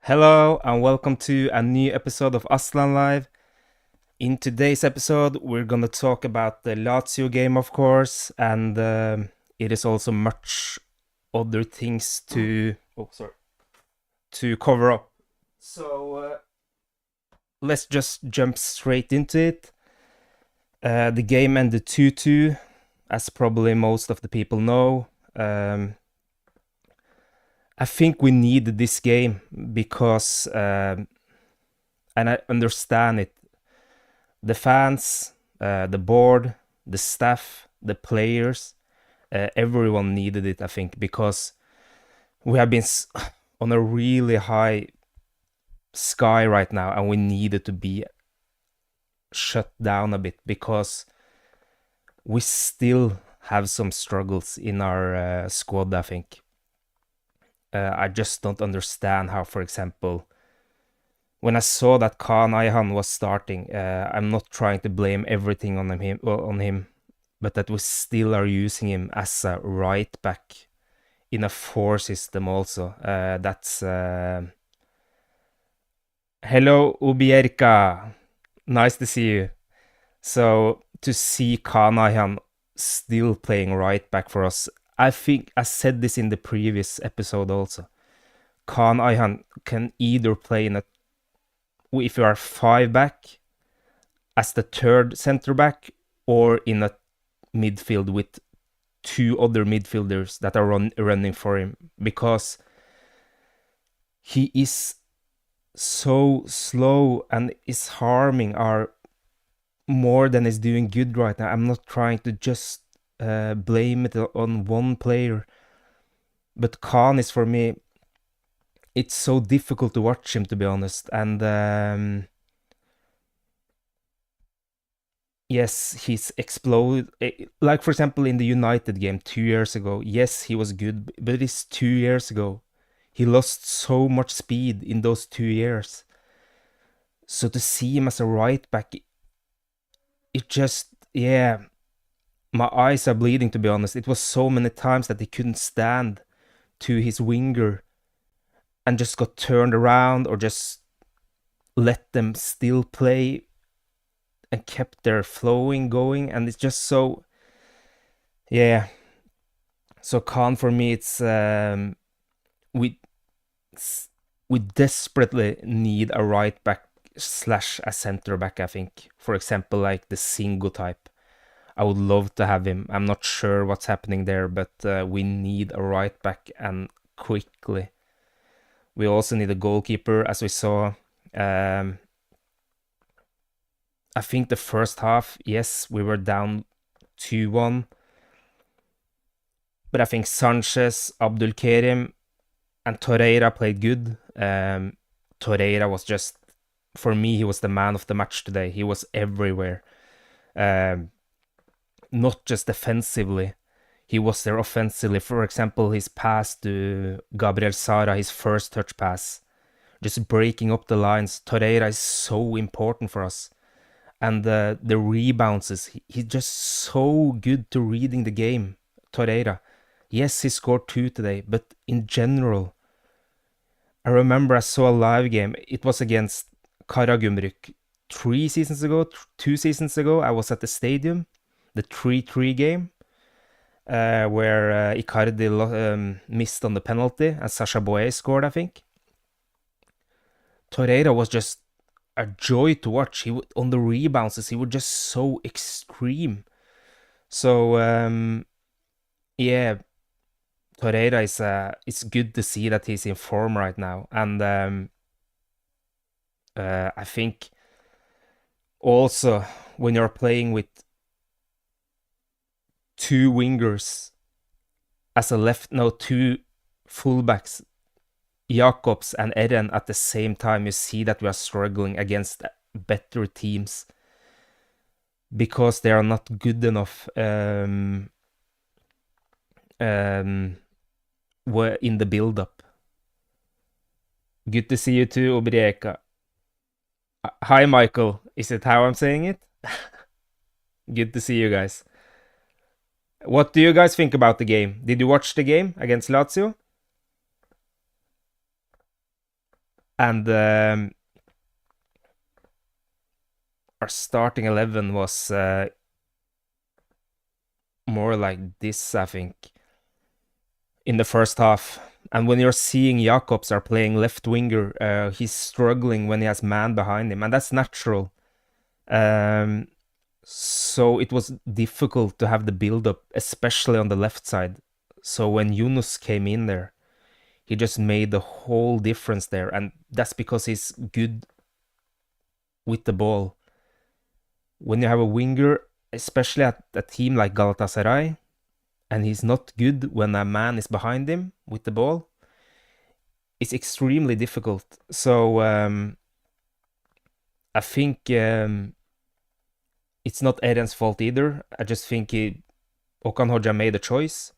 Hello and welcome to a new episode of Aslan Live. In today's episode, we're gonna talk about the Lazio game, of course, and it is also much other things to cover up. So let's just jump straight into it. The game ended 2-2, as probably most of the people know. I think we needed this game because, and I understand it, the fans, the board, the staff, the players, everyone needed it, I think, because we have been on a really high sky right now, and we needed to be shut down a bit because we still have some struggles in our squad, I think. I just don't understand how, for example, when I saw that Kaan Ayhan was starting, I'm not trying to blame everything on him, but that we still are using him as a right back in a 4 system also. That's hello Ubierka, nice to see you. So to see Kaan Ayhan still playing right back for us, I think I said this in the previous episode also. Kaan Ayhan can either play in a, if you are 5 back, as the third center back, or in a midfield with 2 other midfielders that are running for him, because he is so slow and is harming our more than is doing good right now. I'm not trying to just blame it on one player, but Khan is, for me, it's so difficult to watch him, to be honest. And yes, he's exploded. Like, for example, in the United game 2 years ago, yes, he was good, but it's 2 years ago. He lost so much speed in those 2 years. So to see him as a right back, it just, yeah, my eyes are bleeding, to be honest. It was so many times that he couldn't stand to his winger and just got turned around, or just let them still play and kept their flowing going. And it's just so, yeah. So Khan, for me, it's we we desperately need a right back slash a center back, I think. For example, like the Singo type. I would love to have him. I'm not sure what's happening there, but we need a right back, and quickly. We also need a goalkeeper, as we saw. I think the first half, yes, we were down 2-1. But I think Sanchez, Abdul Karim, and Torreira played good. Torreira was just, for me, he was the man of the match today. He was everywhere. Not just defensively, he was there offensively. For example, his pass to Gabriel Sara, his first touch pass, just breaking up the lines. Torreira is so important for us. And the rebounds, he's just so good to reading the game, Torreira. Yes, he scored 2 today, but in general, I remember I saw a live game. It was against Karagümrük 3 seasons ago, 2 seasons ago. I was at the stadium, the 3-3 game, where Icardi missed on the penalty and Sasha Boye scored, I think. Torreira was just a joy to watch. He would, on the rebounds, he was just so extreme. So yeah, Torreira is it's good to see that he's in form right now. And I think also when you're playing with 2 wingers as a two fullbacks, Jakobs and Eren, at the same time, you see that we are struggling against better teams because they are not good enough in the build-up. Good to see you too, Obrieka. Hi, Michael. Is it how I'm saying it? Good to see you guys. What do you guys think about the game? Did you watch the game against Lazio? And our starting 11 was more like this, I think, in the first half. And when you're seeing Jakobs are playing left winger, he's struggling when he has man behind him, and that's natural. Um, so it was difficult to have the build up, especially on the left side. So when Yunus came in there, he just made the whole difference there, and that's because he's good with the ball. When you have a winger, especially at a team like Galatasaray, and he's not good when a man is behind him with the ball, it's extremely difficult. So I think it's not Eren's fault either. I just think Okan Hoxha made a choice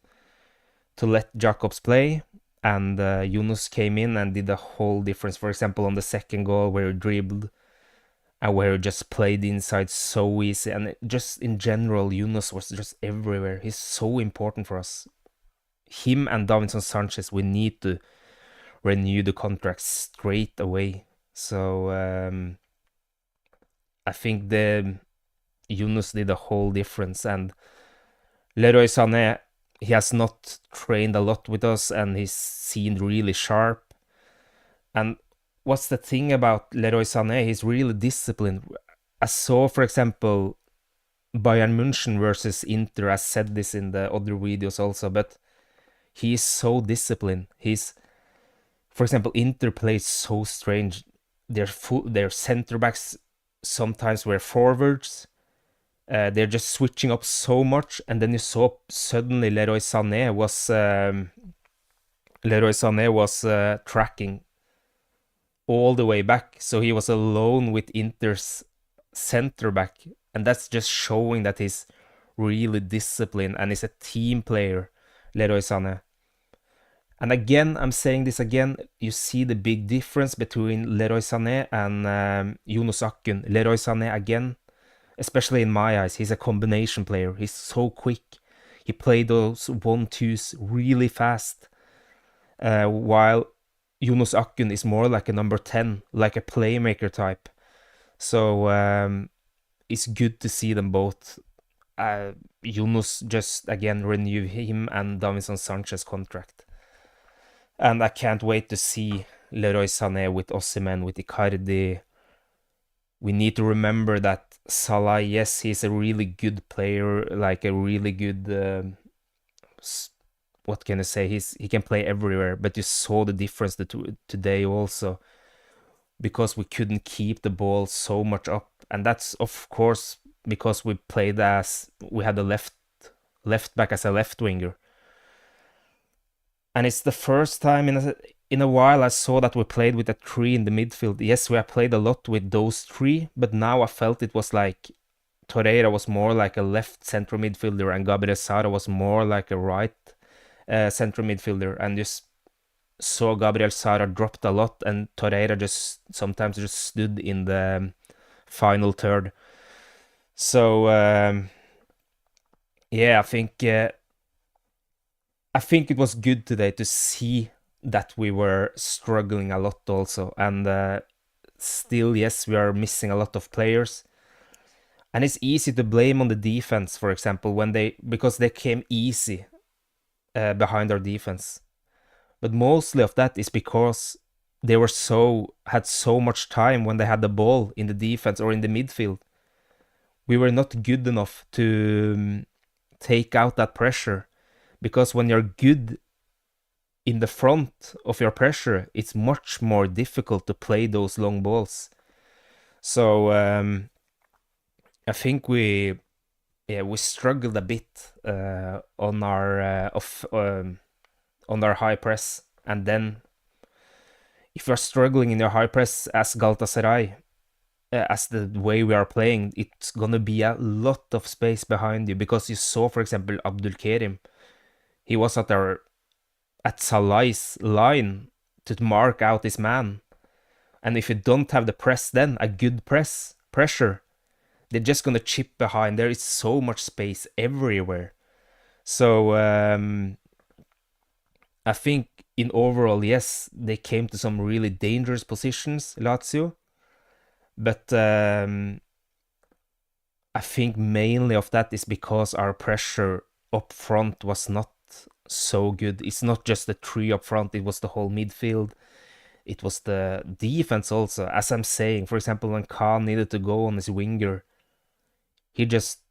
to let Jacobs play, and Yunus came in and did a whole difference. For example, on the second goal where he dribbled and where he just played inside so easy, and just in general, Yunus was just everywhere. He's so important for us. Him and Davinson Sanchez, we need to renew the contract straight away. So I think the Yunus did a whole difference, and Leroy Sané, he has not trained a lot with us, and he's seemed really sharp. And what's the thing about Leroy Sané? He's really disciplined. I saw, for example, Bayern München versus Inter. I said this in the other videos also, but he's so disciplined. For example, Inter plays so strange. Their center backs sometimes were forwards. They're just switching up so much, and then you saw suddenly Leroy Sané was tracking all the way back, so he was alone with Inter's center back, and that's just showing that he's really disciplined and is a team player, Leroy Sané. And again, I'm saying this again, you see the big difference between Leroy Sané and Yunus Akgün. Leroy Sané, again, especially in my eyes, he's a combination player. He's so quick. He played those 1-2s really fast, while Yunus Akgün is more like a number 10, like a playmaker type. So it's good to see them both. Yunus just, again, renew him and Davinson Sanchez contract. And I can't wait to see Leroy Sané with Osimhen, with Icardi. We need to remember that Salah, yes, he's a really good player, like a really good, what can I say? He can play everywhere, but you saw the difference today also, because we couldn't keep the ball so much up, and that's of course because we had the left back as a left winger. And it's the first time in a while I saw that we played with a three in the midfield. Yes, we have played a lot with those three, but now I felt it was like Torreira was more like a left central midfielder, and Gabriel Sara was more like a right central midfielder. And just saw Gabriel Sara dropped a lot, and Torreira just sometimes just stood in the final third. So yeah, I think it was good today to see that we were struggling a lot also, and still, yes, we are missing a lot of players. And it's easy to blame on the defense, for example, because they came easy behind our defense. But mostly of that is because they had so much time when they had the ball in the defense or in the midfield. We were not good enough to take out that pressure, because when you're good in the front of your pressure, it's much more difficult to play those long balls. So I think we struggled a bit on our high press, and then if you're struggling in your high press as Galatasaray, as the way we are playing, it's gonna be a lot of space behind you, because you saw, for example, Abdul Kerim. He was at Salah's line to mark out his man, and if you don't have the press, then a good pressure, they're just gonna chip behind. There is so much space everywhere. So I think in overall, yes, they came to some really dangerous positions, Lazio, but I think mainly of that is because our pressure up front was not so good. It's not just the three up front, it was the whole midfield. It was the defense also. As I'm saying, for example, when Khan needed to go on his winger, he just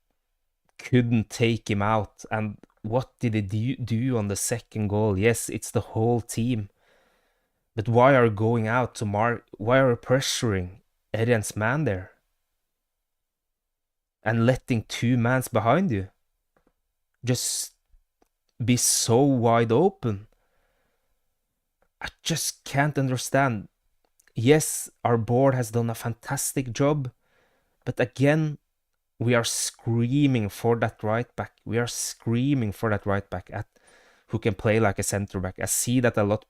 couldn't take him out. And what did he do on the second goal? Yes, it's the whole team. But why are you going out to mark? Why are you pressuring Erian's man there and letting two mans behind you just be so wide open? I just can't understand. Yes, our board has done a fantastic job, but again, we are screaming for that right back. We are screaming for that right back at who can play like a center back. I see that a lot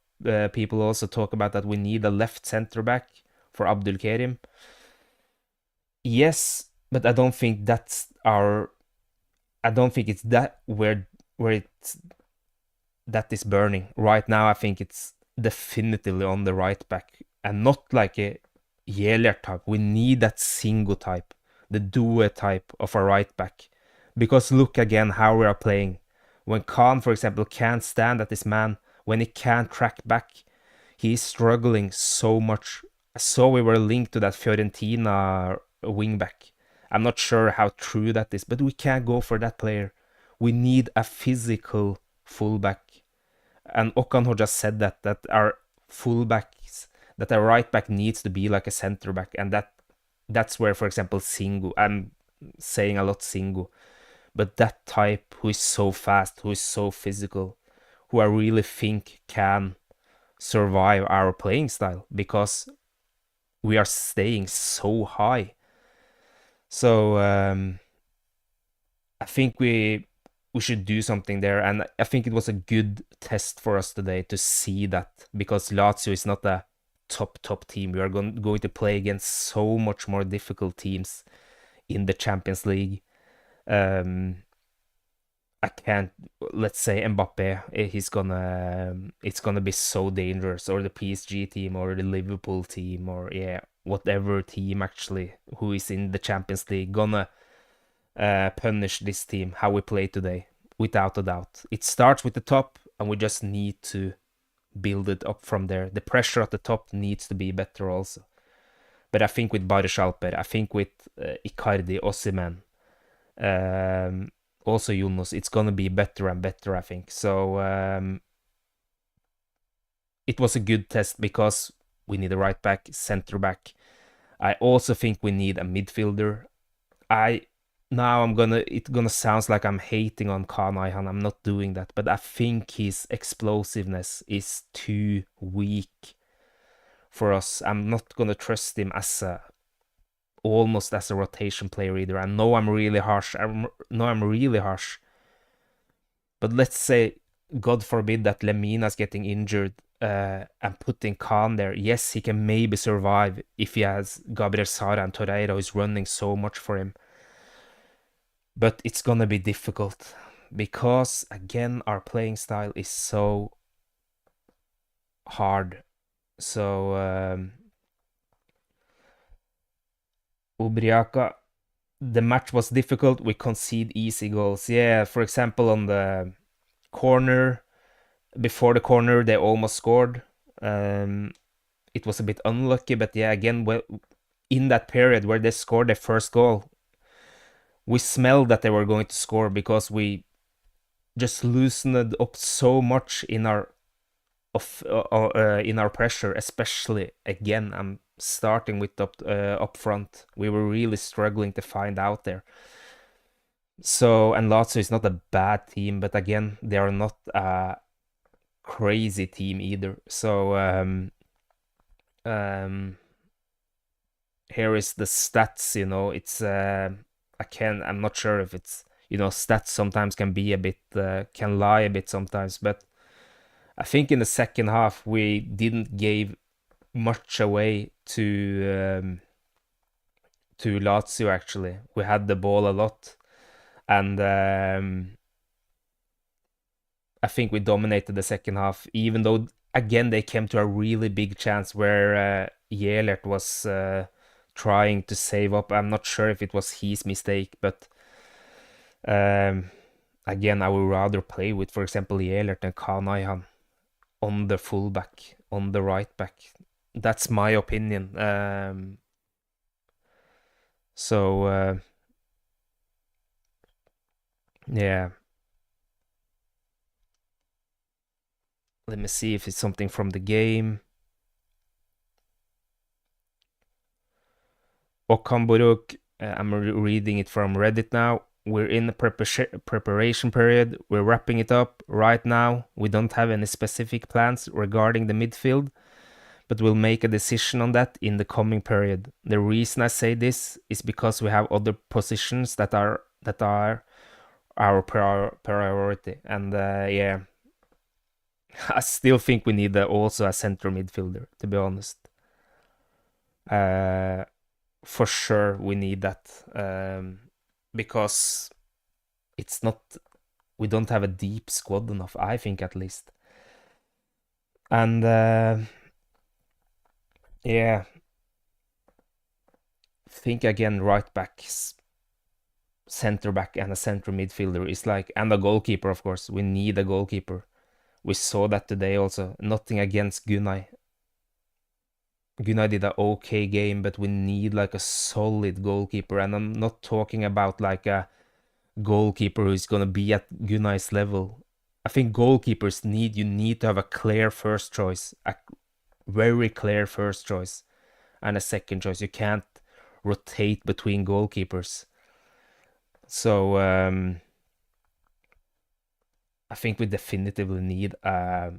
people also talk about that we need a left center back for Abdul Karim. Yes, but I don't think that's our. I don't think it's that where it's that is burning right now. I think it's definitively on the right back and not like a Yeller type. We need that single type, the duo type of a right back. Because look again how we are playing. When Khan, for example, can't stand at this man, when he can't track back, he's struggling so much. So we were linked to that Fiorentina wingback. I'm not sure how true that is, but we can't go for that player. We need a physical fullback. And Okan just said that our fullbacks, that our right back needs to be like a center back, and that's where, for example, Singo. I'm saying a lot Singo, but that type who is so fast, who is so physical, who I really think can survive our playing style because we are staying so high. So I think we should do something there, and I think it was a good test for us today to see that because Lazio is not a top team. We are going to play against so much more difficult teams in the Champions League. I can't. Let's say Mbappe, it's gonna be so dangerous, or the PSG team, or the Liverpool team, or yeah, whatever team actually who is in the Champions League gonna punish this team how we play today, without a doubt. It starts with the top, and we just need to build it up from there. The pressure at the top needs to be better also. But I think with Barış Alper, I think with Icardi, Osimhen, also Yunus, it's gonna be better and better, I think. So it was a good test because we need a right back, center back. I also think we need a midfielder. I Now it's gonna sound like I'm hating on Kaan Ayhan. I'm not doing that, but I think his explosiveness is too weak for us. I'm not gonna trust him as almost as a rotation player either. I know I'm really harsh. I'm really harsh. But let's say, God forbid, that Lemina's getting injured and putting Khan there. Yes, he can maybe survive if he has Gabriel Sara and Torreira who's running so much for him. But it's gonna be difficult because, again, our playing style is so hard. So, Ubriaka, the match was difficult. We concede easy goals. Yeah, for example, on the corner, before the corner, they almost scored. It was a bit unlucky, but yeah, again, well, in that period where they scored their first goal, we smelled that they were going to score because we just loosened up so much in our pressure, especially again. I'm starting with up front. We were really struggling to find out there. So, and Lazio is not a bad team, but again, they are not a crazy team either. So, here is the stats. It's I'm not sure if it's stats sometimes can be a bit can lie a bit sometimes, but I think in the second half we didn't give much away to Lazio. Actually, we had the ball a lot, and I think we dominated the second half. Even though again, they came to a really big chance where Jelert was trying to save up. I'm not sure if it was his mistake, but um, again, I would rather play with, for example, Jelert and Kanayhan on the fullback, on the right back. That's my opinion. So yeah, let me see if it's something from the game. Okamburuk, I'm reading it from Reddit now. We're in the preparation period. We're wrapping it up right now. We don't have any specific plans regarding the midfield, but we'll make a decision on that in the coming period. The reason I say this is because we have other positions that are our priority, and yeah, I still think we need also a center midfielder, to be honest. Uh, for sure we need that, because it's not, we don't have a deep squad enough, I think, at least. And yeah, think again, right back, center back, and a center midfielder is like, and a goalkeeper, of course. We need a goalkeeper. We saw that today also. Nothing against Gunay. Gunay did an okay game, but we need like a solid goalkeeper. And I'm not talking about like a goalkeeper who's gonna be at Gunay's level. I think goalkeepers you need to have a clear first choice, a very clear first choice, and a second choice. You can't rotate between goalkeepers. So I think we definitively need a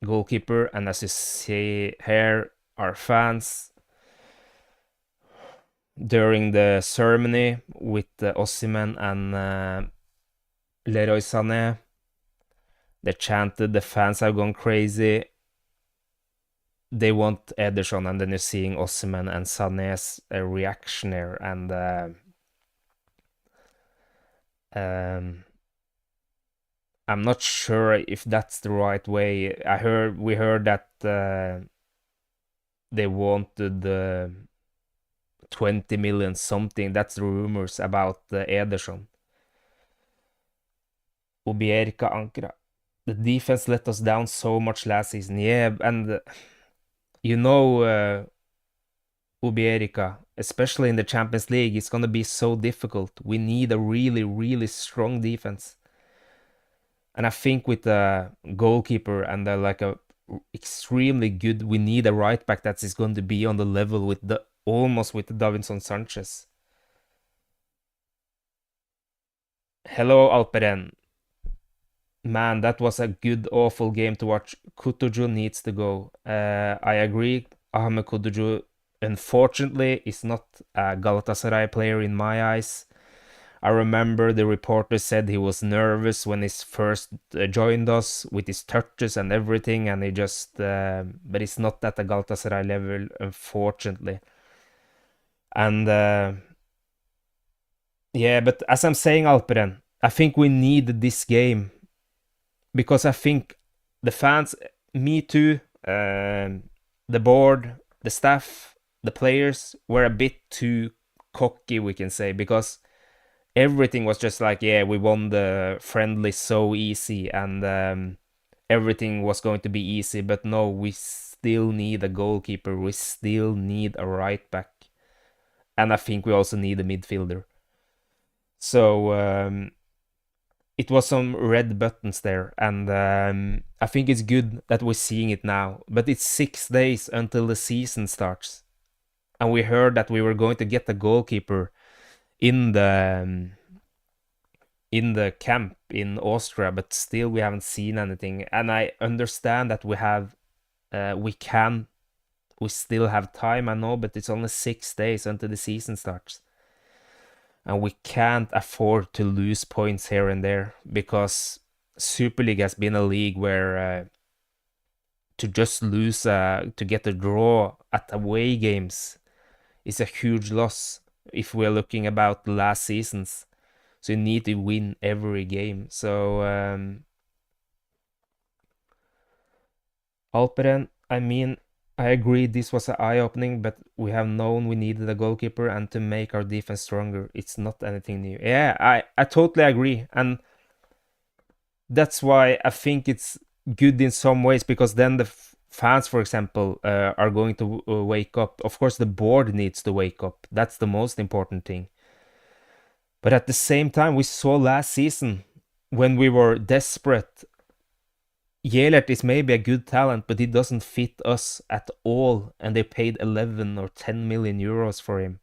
goalkeeper, and as you say here, our fans during the ceremony with Osimhen and Leroy Sané, they chanted, the fans have gone crazy. They want Ederson, and then you're seeing Osimhen and Sané's reaction there, and I'm not sure if that's the right way. We heard that they wanted 20 million something. That's the rumors about Ederson. Ubierka Ankara. The defense let us down so much last season. Yeah, and you know, Ubierka, especially in the Champions League, it's gonna be so difficult. We need a really, really strong defense. And I think with the goalkeeper and like a extremely good, we need a right back that is going to be on the level with the almost with the Davinson Sanchez. Hello, Alperen. Man, that was a good, awful game to watch. Kutucu needs to go. I agree. Ahmed Kutucu, unfortunately, is not a Galatasaray player in my eyes. I remember the reporter said he was nervous when he first joined us with his touches and everything, and he just, but it's not at the Galatasaray level, unfortunately. And yeah, but as I'm saying, Alperen, I think we need this game because I think the fans, me too, the board, the staff, the players were a bit too cocky, we can say, because everything was just like, yeah, we won the friendly so easy, and everything was going to be easy. But no, we still need a goalkeeper. We still need a right back. And I think we also need a midfielder. So it was some red buttons there. And I think it's good that we're seeing it now. But it's 6 days until the season starts. And we heard that we were going to get a goalkeeper in the camp in Austria, but still we haven't seen anything. And I understand that we still have time, I know, but it's only 6 days until the season starts. And we can't afford to lose points here and there because Super League has been a league where to just lose, to get a draw at away games is a huge loss if we're looking about the last seasons. So you need to win every game. So Alperen, I mean, I agree this was an eye-opening, but we have known we needed a goalkeeper and to make our defense stronger. It's not anything new. Yeah, I totally agree. And that's why I think it's good in some ways because then the fans, for example, are going to wake up. Of course, the board needs to wake up. That's the most important thing. But at the same time, we saw last season when we were desperate. Yelert is maybe a good talent, but he doesn't fit us at all, and they paid 11 or 10 million euros for him.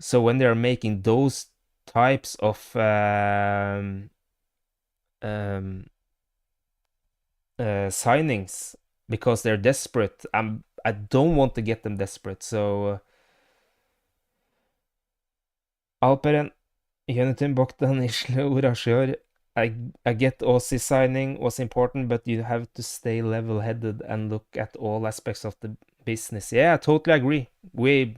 So when they are making those types of um, signings because they're desperate, I don't want to get them desperate. So Alperen, Yönetim boktan işle uğraşıyor. I get Aussie signing was important, but you have to stay level-headed and look at all aspects of the business. Yeah, I totally agree. We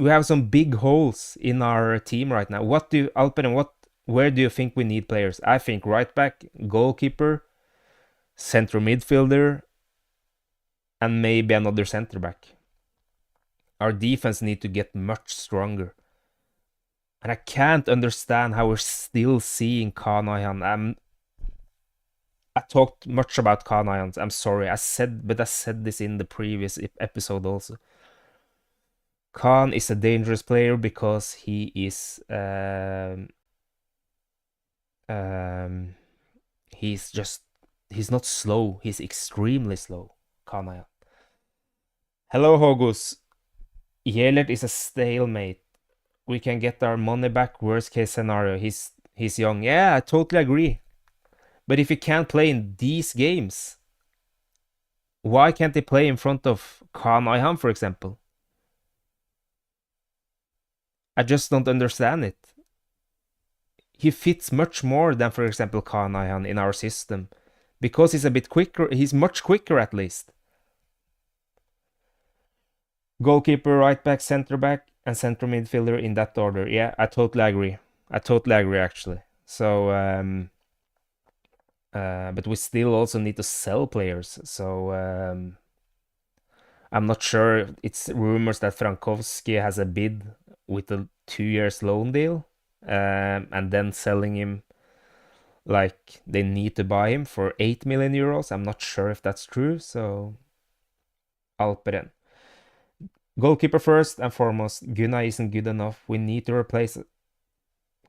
have some big holes in our team right now. What do Alperen? Where do you think we need players? I think right back, goalkeeper, central midfielder, and maybe another center back. Our defense need to get much stronger. And I can't understand how we're still seeing Kanayan. I talked much about Kanayan. I'm sorry. I said this in the previous episode also. Khan is a dangerous player because he is he's not slow. He's extremely slow. Kanayan. Hello, Hogus. Yelert is a stalemate. We can get our money back. Worst case scenario, he's young. Yeah, I totally agree. But if he can't play in these games, why can't he play in front of Kaan Ayhan, for example? I just don't understand it. He fits much more than, for example, Kaan Ayhan in our system. Because he's a bit quicker, he's much quicker at least. Goalkeeper, right back, center back, and center midfielder in that order. Yeah, I totally agree. I totally agree, actually. So, but we still also need to sell players. So, I'm not sure. It's rumors that Frankowski has a bid with a 2 year loan deal, and then selling him like they need to buy him for 8 million euros. I'm not sure if that's true. So, Alperen. Goalkeeper first and foremost. Gunnar isn't good enough. We need to replace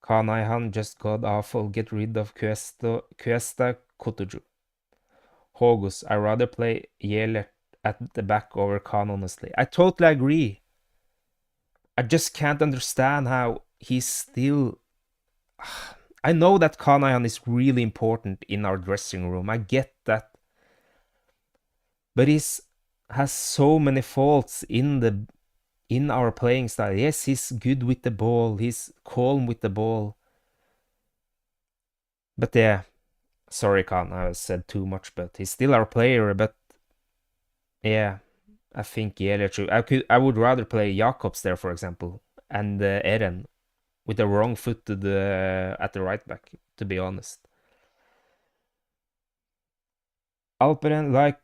Kaan Ayhan. Just god awful. Get rid of Cuesta Kutucu. Hogus. I rather play Yele at the back over Khan, honestly. I totally agree. I just can't understand how he's still. I know that Kanayan is really important in our dressing room. I get that. But he's has so many faults in our playing style. Yes, he's good with the ball. He's calm with the ball. But yeah, sorry, Khan, I said too much, but he's still our player. But yeah, I think I would rather play Jakobs there, for example, and Eren with the wrong foot to at the right back, to be honest. Alperen, like,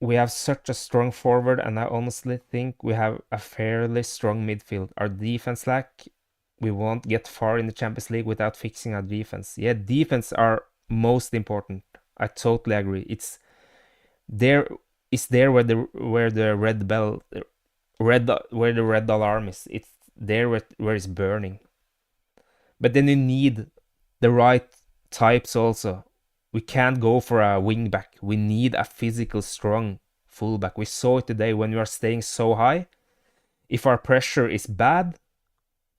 we have such a strong forward, and I honestly think we have a fairly strong midfield. Our defense lack, we won't get far in the Champions League without fixing our defense. Yeah, defense are most important. I totally agree. There it's there where the red bell red where the red alarm is. It's there where it's burning. But then you need the right types also. We can't go for a wing back. We need a physical, strong fullback. We saw it today when we are staying so high. If our pressure is bad,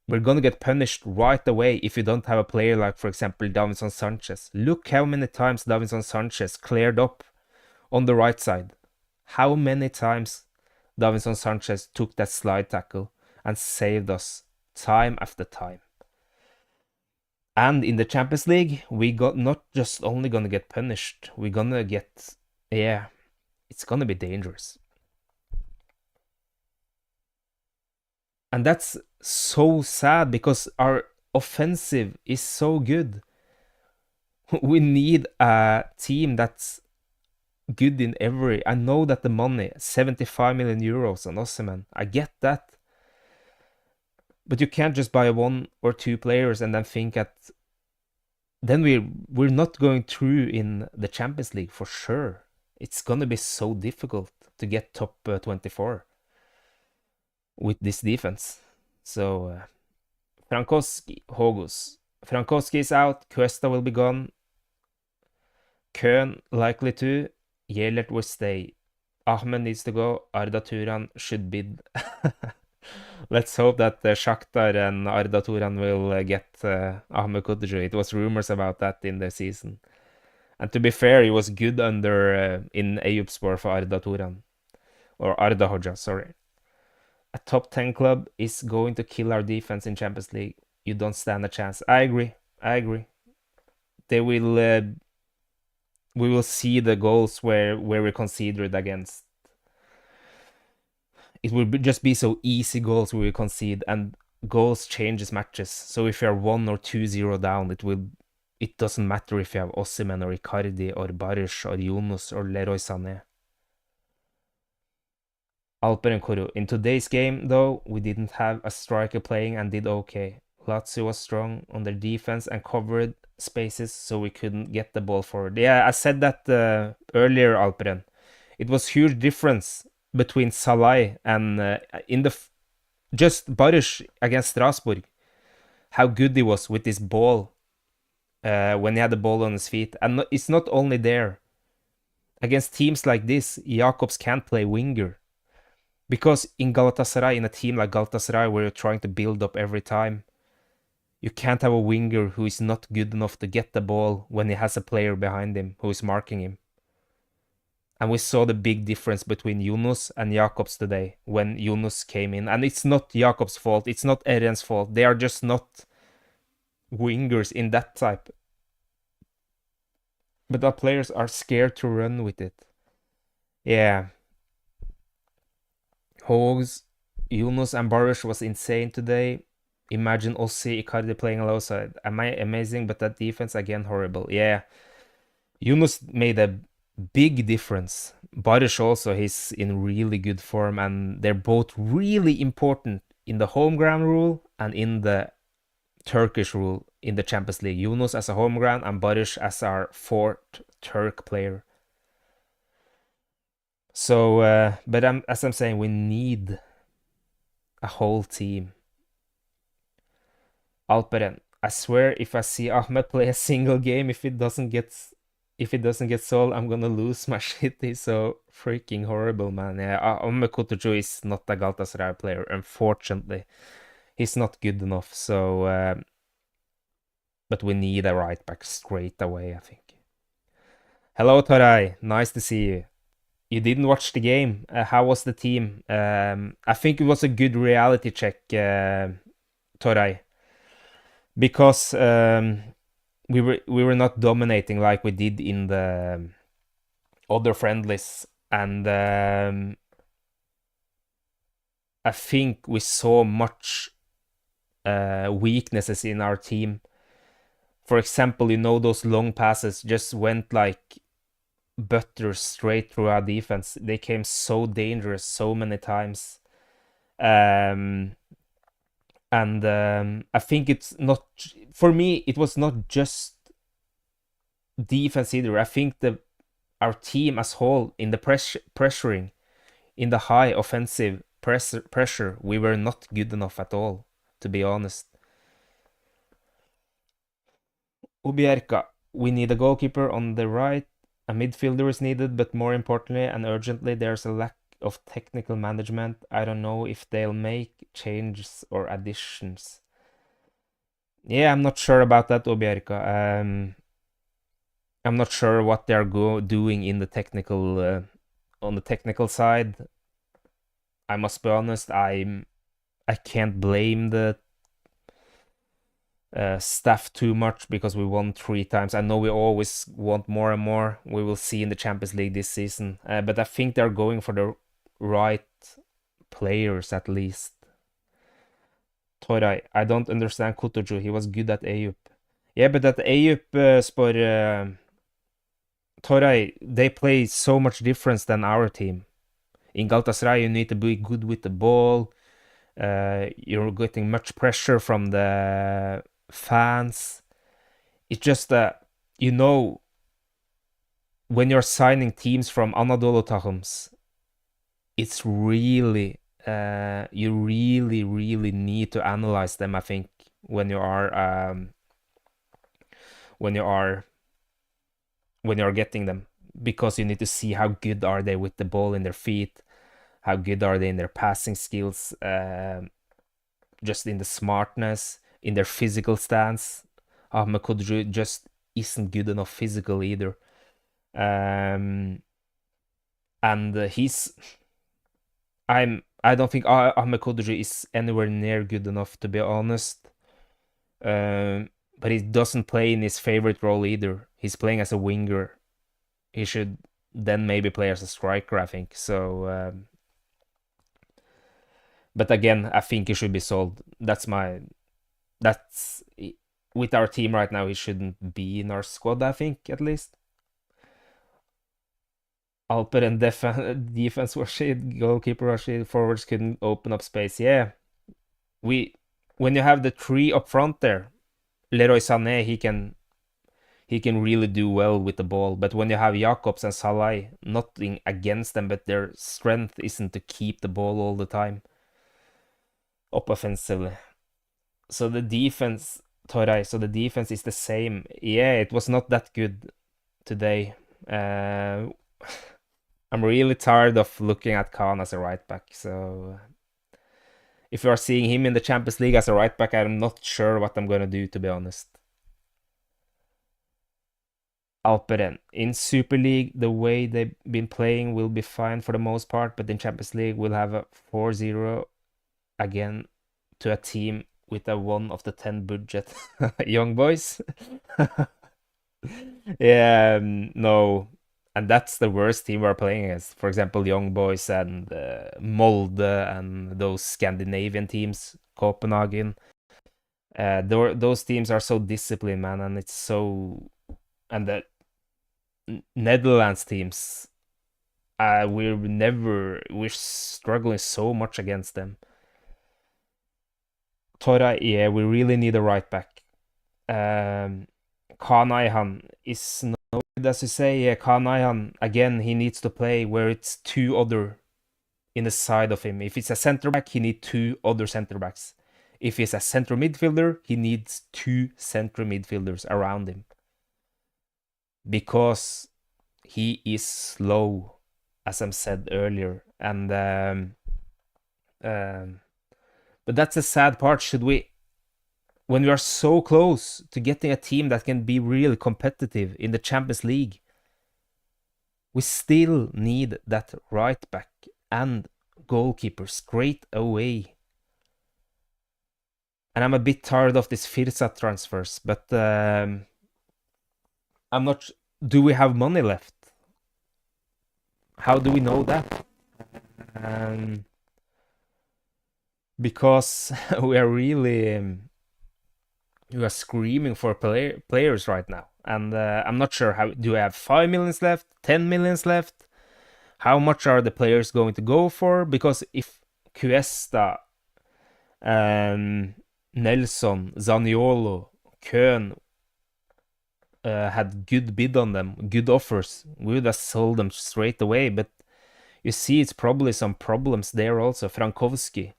we're gonna get punished right away if you don't have a player like, for example, Davinson Sanchez. Look how many times Davinson Sanchez cleared up on the right side. How many times Davinson Sanchez took that slide tackle and saved us time after time. And in the Champions League, we got not just only gonna get punished, we're gonna get, yeah, it's gonna be dangerous. And that's so sad because our offensive is so good. We need a team that's good in every. I know that the money, 75 million euros on Osimhen. I get that. But you can't just buy one or two players and then think that then we're not going through in the Champions League for sure. It's gonna be so difficult to get top 24 with this defense. So Frankowski, Hogus. Frankowski is out. Cuesta will be gone. Köhn likely to. Jelert will stay. Ahmed needs to go. Arda Turan should bid. Let's hope that Shakhtar and Arda Turan will get Ahmed Kutucu. It was rumors about that in the season. And to be fair, he was good under in Eyüpspor for Arda Turan. Or Arda Hoca, sorry. A top 10 club is going to kill our defense in Champions League. You don't stand a chance. I agree. I agree. They will. We will see the goals where we conceded against. It will just be so easy goals we will concede, and goals changes matches. So if you are 1 or 2-0 down, it doesn't matter if you have Osimhen or Icardi or Barish or Yunus or Leroy Sané. Alper and Kuru. In today's game, though, we didn't have a striker playing and did okay. Lazio was strong on their defense and covered spaces, so we couldn't get the ball forward. Yeah, I said that earlier, Alperen. It was huge difference between Salah and in the just Barish against Strasbourg. How good he was with this ball when he had the ball on his feet. And it's not only there. Against teams like this, Jakobs can't play winger. Because in Galatasaray, in a team like Galatasaray, where you're trying to build up every time, you can't have a winger who is not good enough to get the ball when he has a player behind him who is marking him. And we saw the big difference between Yunus and Jakobs today when Yunus came in. And it's not Jakobs' fault. It's not Eren's fault. They are just not wingers in that type. But our players are scared to run with it. Yeah. Hogs, Yunus and Barish was insane today. Imagine Ossi, Icardi playing alongside. Amazing, but that defense again horrible. Yeah. Yunus made a big difference. Barish also, he's in really good form, and they're both really important in the home ground rule and in the Turkish rule in the Champions League. Yunus as a home ground and Barish as our fourth Turk player. So, but as I'm saying, we need a whole team. Alperen, I swear, if I see Ahmed play a single game, if it doesn't get sold, I'm gonna lose my shit. He's so freaking horrible, man. Yeah, Ahmed Kutucu is not a Galatasaray player, unfortunately. He's not good enough. So, but we need a right back straight away, I think. Hello, Toray. Nice to see you. You didn't watch the game. How was the team? I think it was a good reality check, Toray, because we were not dominating like we did in the other friendlies, and I think we saw much weaknesses in our team. For example, those long passes just went like butter straight through our defense. They came so dangerous so many times. And I think it's not, for me, it was not just defense either. I think our team as whole in the pressuring, in the high offensive pressure, we were not good enough at all, to be honest. Ubierka, we need a goalkeeper on the right. A midfielder is needed, but more importantly and urgently, there's a lack of technical management. I don't know if they'll make changes or additions. Yeah, I'm not sure about that, Ubierka. I'm not sure what they're doing in the technical on the technical side. I must be honest, I can't blame the staff too much because we won 3 times. I know we always want more and more. We will see in the Champions League this season. But I think they're going for the right players at least. Toray, I don't understand Kutucu. He was good at Eyüp. Yeah, but at Eyüp, Spor, Toray, they play so much difference than our team. In Galatasaray, you need to be good with the ball. You're getting much pressure from the fans. It's just that, you know, when you're signing teams from Anadolu takums, it's really, you really, really need to analyze them, I think, when you are, when you are, when you're getting them, because you need to see how good are they with the ball in their feet, how good are they in their passing skills, just in the smartness, in their physical stance. Ahmed Kudju just isn't good enough physical either. And I don't think Ahmed Kudju is anywhere near good enough, to be honest. But he doesn't play in his favorite role either. He's playing as a winger. He should then maybe play as a striker, I think. So, but again, I think he should be sold. That's with our team right now. He shouldn't be in our squad, I think, at least. Alper and defense was shit, goalkeeper was shit, forwards couldn't open up space. Yeah, we when you have the three up front there, Leroy Sané, he can really do well with the ball. But when you have Jakobs and Salah, nothing against them, but their strength isn't to keep the ball all the time up offensively. So the defense, Toray, so the defense is the same. Yeah, it was not that good today. I'm really tired of looking at Khan as a right back. So if you are seeing him in the Champions League as a right back, I'm not sure what I'm gonna do, to be honest. Alperen. In Super League, the way they've been playing will be fine for the most part, but in Champions League, we'll have a 4-0 again to a team with a 1 of the 10 budget. Young boys. Yeah, no. And that's the worst team we're playing against. For example, Young Boys and Molde and those Scandinavian teams, Copenhagen. Those teams are so disciplined, man, and it's so. And the Netherlands teams, we're struggling so much against them. Tora, yeah, we really need a right back. Um, Kaan Ayhan is no good, as you say. Yeah, Kaan Ayhan, again, he needs to play where it's two other in the side of him. If it's a center back, he needs two other center backs. If he's a center midfielder, he needs two center midfielders around him because he is slow, as I said earlier. And um, but that's the sad part. When we are so close to getting a team that can be really competitive in the Champions League, we still need that right back and goalkeeper straight away. And I'm a bit tired of this Firsa transfers, but I'm not. Do we have money left? How do we know that? Um, because we are really we are screaming for players right now, and I'm not sure how. Do we have 5 millions left? 10 millions left? How much are the players going to go for? Because if Cuesta, Nelson, Zaniolo, Köhn had good bid on them, good offers, we would have sold them straight away. But you see, it's probably some problems there also. Frankowski.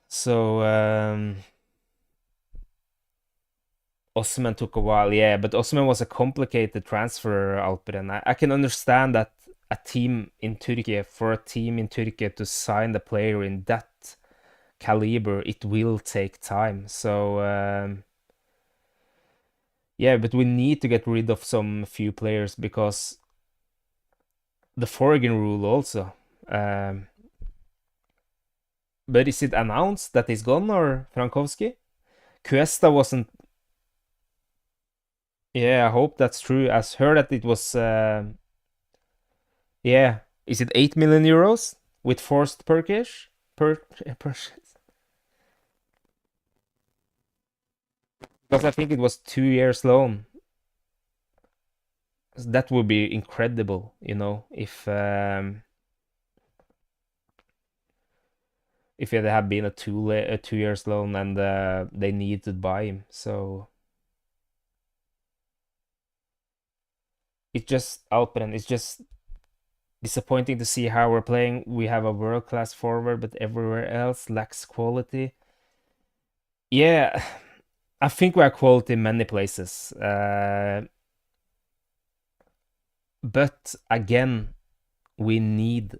So Osimhen took a while, yeah, but Osimhen was a complicated transfer, Alperen. I can understand that for a team in Turkey to sign the player in that caliber, it will take time. So yeah, but we need to get rid of some few players because the Forgan rule also. Um, but is it announced that he's gone or Frankowski? Cuesta wasn't. Yeah, I hope that's true. I heard that it was. Yeah, is it 8 million euros with forced purchase? Because I think it was 2 years loan. That would be incredible, if it had been a 2 years loan and they needed to buy him. So it's just Alperen. It's just disappointing to see how we're playing. We have a world-class forward, but everywhere else lacks quality. Yeah, I think we have quality in many places. But again, we need.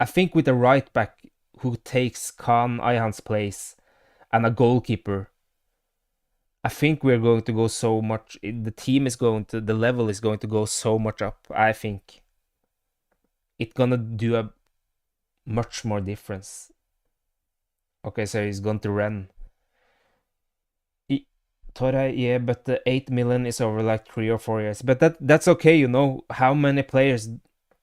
I think with a right back who takes Khan Ayhan's place and a goalkeeper, I think we're going to go so much. The level is going to go so much up. I think it's gonna do a much more difference. Okay, so he's going to run. I- Toray, yeah, but the 8 million is over like 3 or 4 years. But that's okay, How many players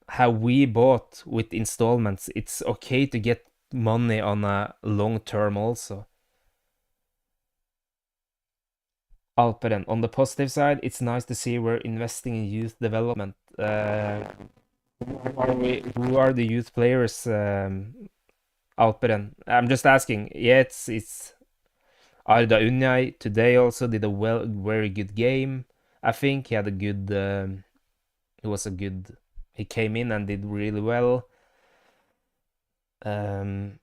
have we bought with installments? It's okay to get money on a long term also. Alperen, on the positive side, it's nice to see we're investing in youth development. Who are the youth players, Alperen? I'm just asking. Yeah, it's Arda Unyay today also did a very good game. I think he had a good. He was a good. He came in and did really well. Um,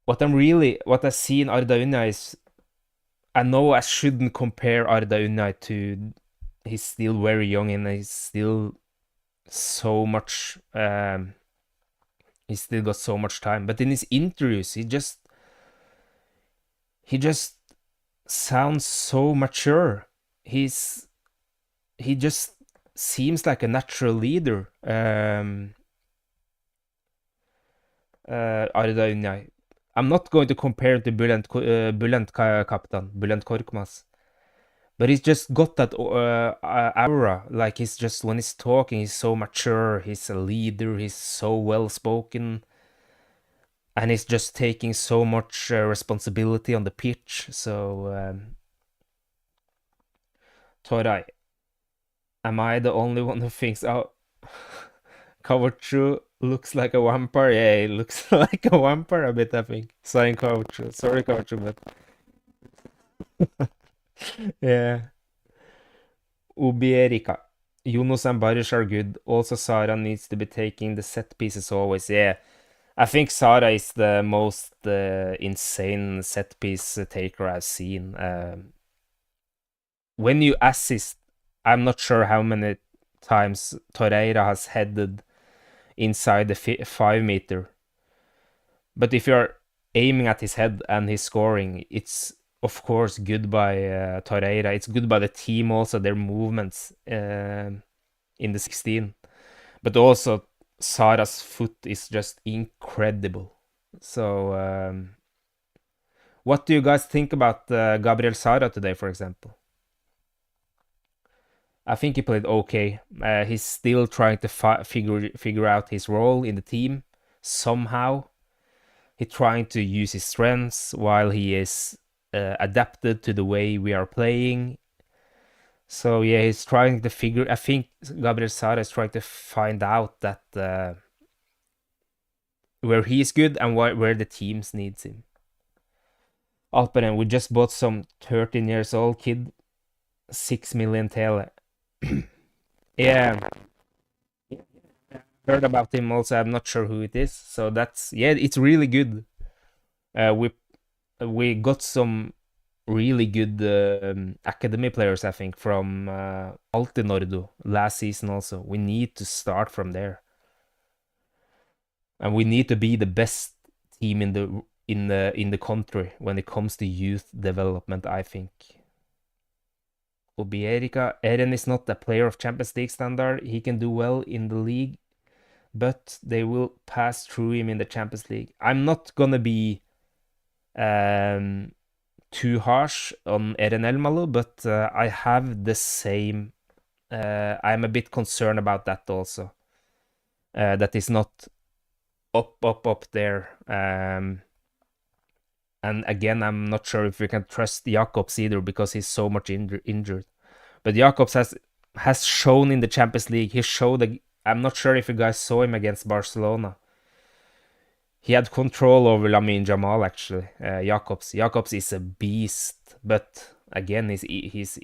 what I see in Arda Unyay is, I know I shouldn't compare Arda Unyay to. He's still very young and he's still so much. He's still got so much time. But in his interviews, he just sounds so mature. He just seems like a natural leader. Arda Unyay. I'm not going to compare it to Bülent Korkmaz, but he's just got that aura. Like he's just when he's talking, he's so mature. He's a leader. He's so well spoken, and he's just taking so much responsibility on the pitch. So, Toray, am I the only one who thinks, oh, Kawachu looks like a vampire? Yeah, he looks like a vampire a bit, I think. Saying Kawachu. Sorry, Kawachu, but yeah. Ubierica. Yunus and Barish are good. Also, Sara needs to be taking the set pieces always. Yeah, I think Sara is the most insane set piece taker I've seen. When you assist, I'm not sure how many times Torreira has headed inside the 5 meter. But if you're aiming at his head and he's scoring, it's of course good by Torreira. It's good by the team also, their movements in the 16. But also, Sara's foot is just incredible. So, what do you guys think about Gabriel Sara today, for example? I think he played okay. He's still trying to figure out his role in the team somehow. He's trying to use his strengths while he is adapted to the way we are playing. So yeah, he's trying to figure. I think Gabriel Sara is trying to find out that where he's good and where the teams needs him. Alperen, we just bought some 13 years old kid, 6 million tele. Yeah, heard about him also. I'm not sure who it is. So that's yeah, it's really good. We got some really good academy players, I think, from Altinordu last season. Also, we need to start from there, and we need to be the best team in the country when it comes to youth development, I think. Obierica, Eren is not a player of Champions League standard. He can do well in the league, but they will pass through him in the Champions League. I'm not gonna be um, too harsh on Eren Elmalu, but I have the same. I'm a bit concerned about that also. That is not up there. And again, I'm not sure if we can trust Jakobs either because he's so much injured. But Jakobs has has shown in the Champions League. He showed. I'm not sure if you guys saw him against Barcelona. He had control over Lamine Jamal actually. Jakobs is a beast, but again, he's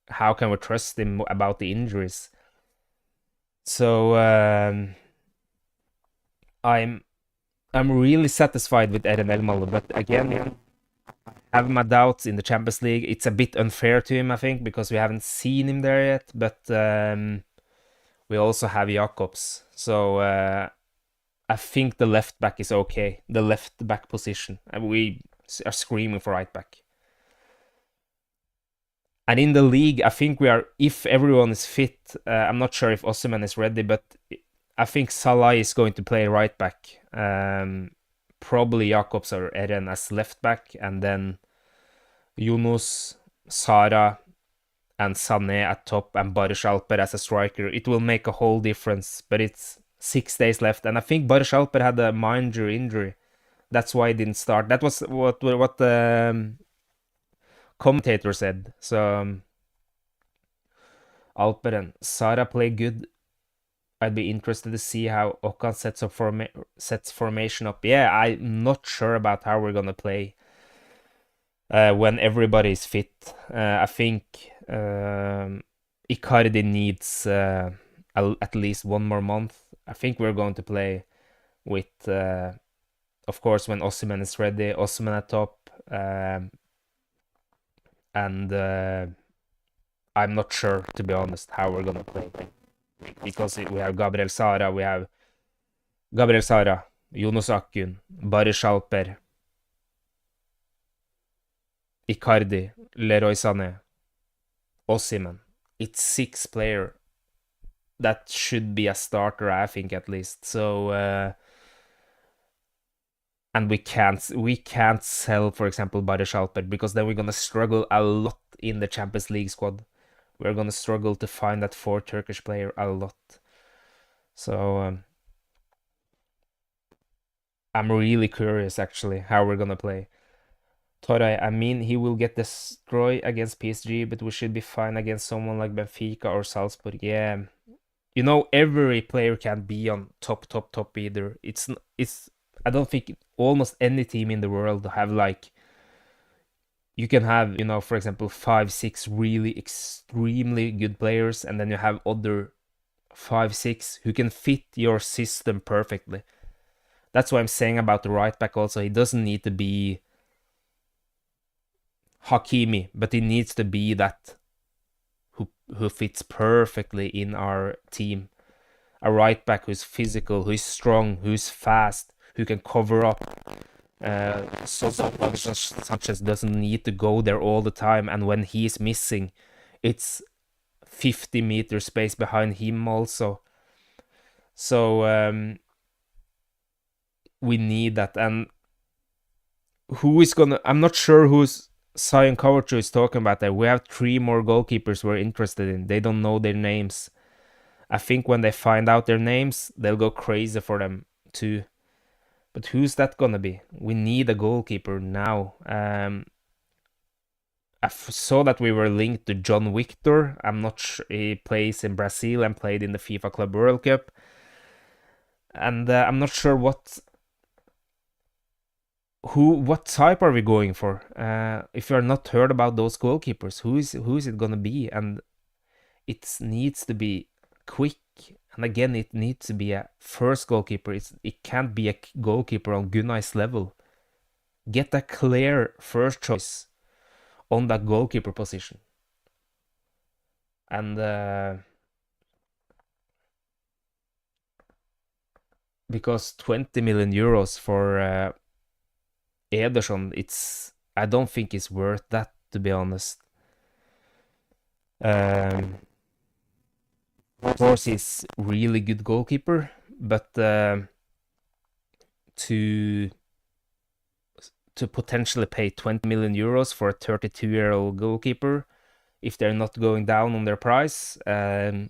how can we trust him about the injuries? So I'm really satisfied with Eren Elmalı, but again, I have my doubts in the Champions League. It's a bit unfair to him, I think, because we haven't seen him there yet. But we also have Jakobs, so I think the left back is okay. The left back position, and we are screaming for right back. And in the league, I think we are, if everyone is fit, I'm not sure if Osimhen is ready, but I think Salah is going to play right back. Probably Jakobs or Eren as left back, and then Yunus, Sara, and Sané at top, and Barış Alper as a striker. It will make a whole difference, but it's 6 days left, and I think Barış Alper had a minor injury. That's why he didn't start. That was what the commentator said. So Alper and Sara play good. I'd be interested to see how Okan sets formation up. Yeah, I'm not sure about how we're gonna play when everybody is fit. I think Icardi needs at least one more month. I think we're going to play with, of course, when Osimhen is ready, Osimhen at top, and I'm not sure, to be honest, how we're gonna play, because we have Gabriel Sara, Yunus Akgün, Barış Alper, Icardi, Leroy Sané, Osimhen. It's 6 player that should be a starter, I think, at least. So and we can't sell, for example, Barış Alper, because then we're gonna struggle a lot in the Champions League squad. We're gonna struggle to find that 4th Turkish player a lot. So I'm really curious actually how we're gonna play. Toray, I mean, he will get destroyed against PSG, but we should be fine against someone like Benfica or Salzburg. Yeah, you know, every player can be on top either. It's I don't think almost any team in the world have like, you can have, you know, for example, 5, 6 really extremely good players, and then you have other 5, 6 who can fit your system perfectly. That's what I'm saying about the right back also. He doesn't need to be Hakimi, but he needs to be that who fits perfectly in our team. A right back who's physical, who's strong, who's fast, who can cover up. So Sanchez doesn't need to go there all the time, and when he's missing, it's 50-meter space behind him also. So we need that. And who is gonna? I'm not sure who's Sion Kawachu is talking about there. We have 3 more goalkeepers we're interested in. They don't know their names. I think when they find out their names, they'll go crazy for them too. But who's that gonna be? We need a goalkeeper now. I saw that we were linked to John Victor. I'm not sure. He plays in Brazil and played in the FIFA Club World Cup. And I'm not sure what type are we going for? If you are not heard about those goalkeepers, who is it gonna be? And it needs to be quick. And again, it needs to be a first goalkeeper. It can't be a goalkeeper on Gunai's level. Get a clear first choice on that goalkeeper position. And because 20 million euros for Ederson, I don't think it's worth that, to be honest. Of course, he's really good goalkeeper, but to potentially pay 20 million euros for a 32-year-old goalkeeper, if they're not going down on their price, a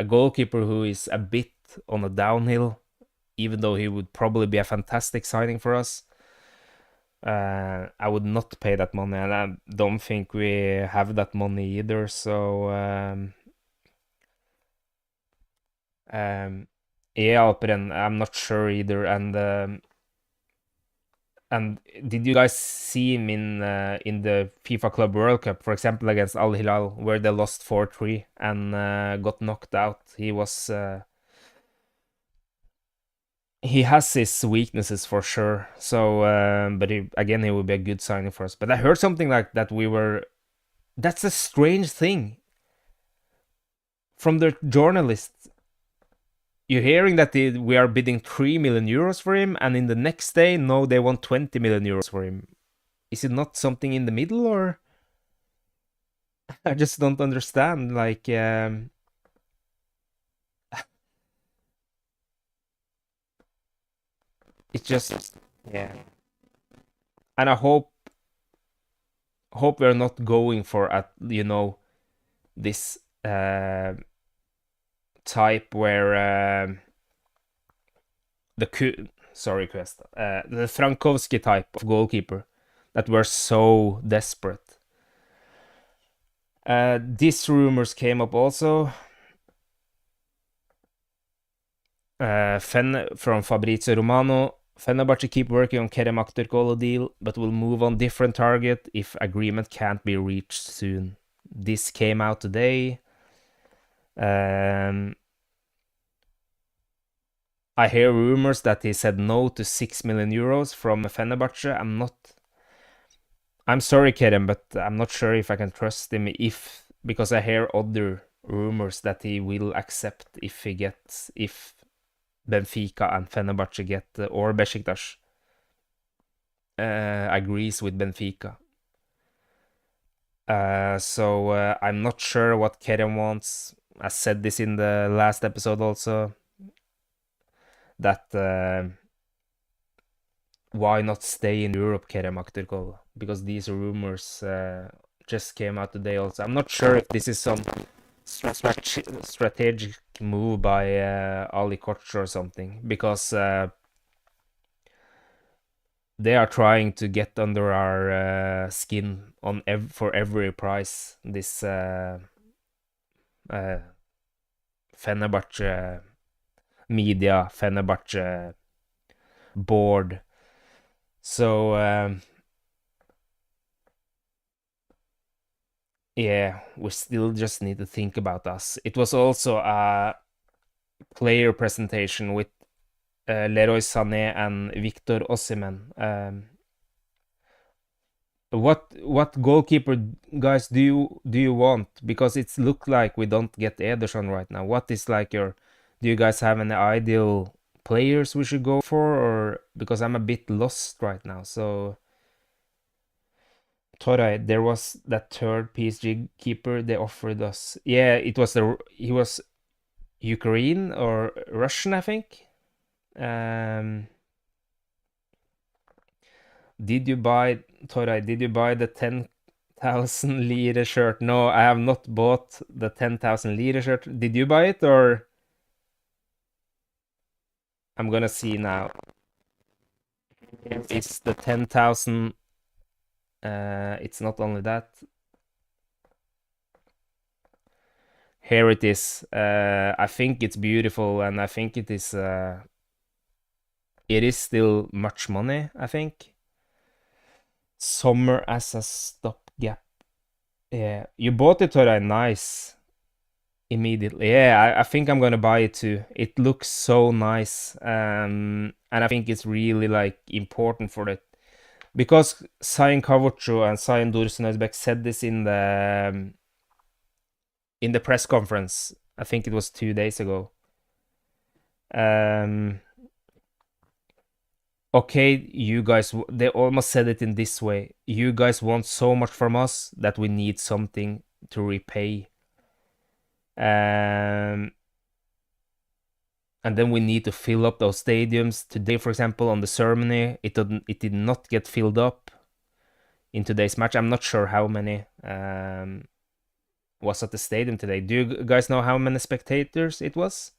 goalkeeper who is a bit on a downhill, even though he would probably be a fantastic signing for us, I would not pay that money, and I don't think we have that money either. So um, yeah, Alperen, I'm not sure either. And did you guys see him in the FIFA Club World Cup, for example, against Al Hilal, where they lost 4-3 and got knocked out? He has his weaknesses for sure. So, but again, he would be a good signing for us. But I heard something like that we were. That's a strange thing from the journalists. You're hearing that we are bidding 3 million euros for him, and in the next day, no, they want 20 million euros for him. Is it not something in the middle, or I just don't understand? Like, it's just, yeah. And I hope we're not going for this type where the Frankowski type of goalkeeper that were so desperate. These rumors came up also. From Fabrizio Romano. Fenerbahce keep working on Kerem Aktürkoğlu deal, but will move on different target if agreement can't be reached soon. This came out today. I hear rumors that he said no to 6 million euros from Fenerbahce. I'm sorry, Kerem, but I'm not sure if I can trust him because I hear other rumors that he will accept if Benfica and Fenerbahce get or Besiktas agrees with Benfica. So I'm not sure what Kerem wants. I said this in the last episode also, that why not stay in Europe, Kerem Aktürkoğlu? Because these rumors just came out today also. I'm not sure if this is some strategic move by Ali Koç or something, because they are trying to get under our skin for every price. This Fenerbahce media, Fenerbahce board. So yeah, we still just need to think about us. It was also a player presentation with Leroy Sané and Victor Osimhen. What goalkeeper, guys, do you want? Because it's looked like we don't get Ederson right now. What is like your? Do you guys have any ideal players we should go for, or because I'm a bit lost right now? So, Toray, there was that third PSG keeper they offered us. Yeah, he was Ukraine or Russian, I think. Um, did you buy Toray? Did you buy the 10,000 lira shirt? No, I have not bought the 10,000 lira shirt. Did you buy it, or I'm gonna see now? It's the 10,000. It's not only that. Here it is. I think it's beautiful, and I think it is. It is still much money, I think. Summer as a stopgap. Yeah, you bought it, Toray. Nice. Immediately. Yeah, I think I'm gonna buy it too. It looks so nice, and I think it's really like important for it because Sayın Kavukcu and Sayın Dursun Özbek said this in the press conference. I think it was 2 days ago. Um, okay, you guys, they almost said it in this way. You guys want so much from us that we need something to repay. Um, and then we need to fill up those stadiums. Today, for example, on the ceremony, it did not get filled up in today's match. I'm not sure how many was at the stadium today. Do you guys know how many spectators it was?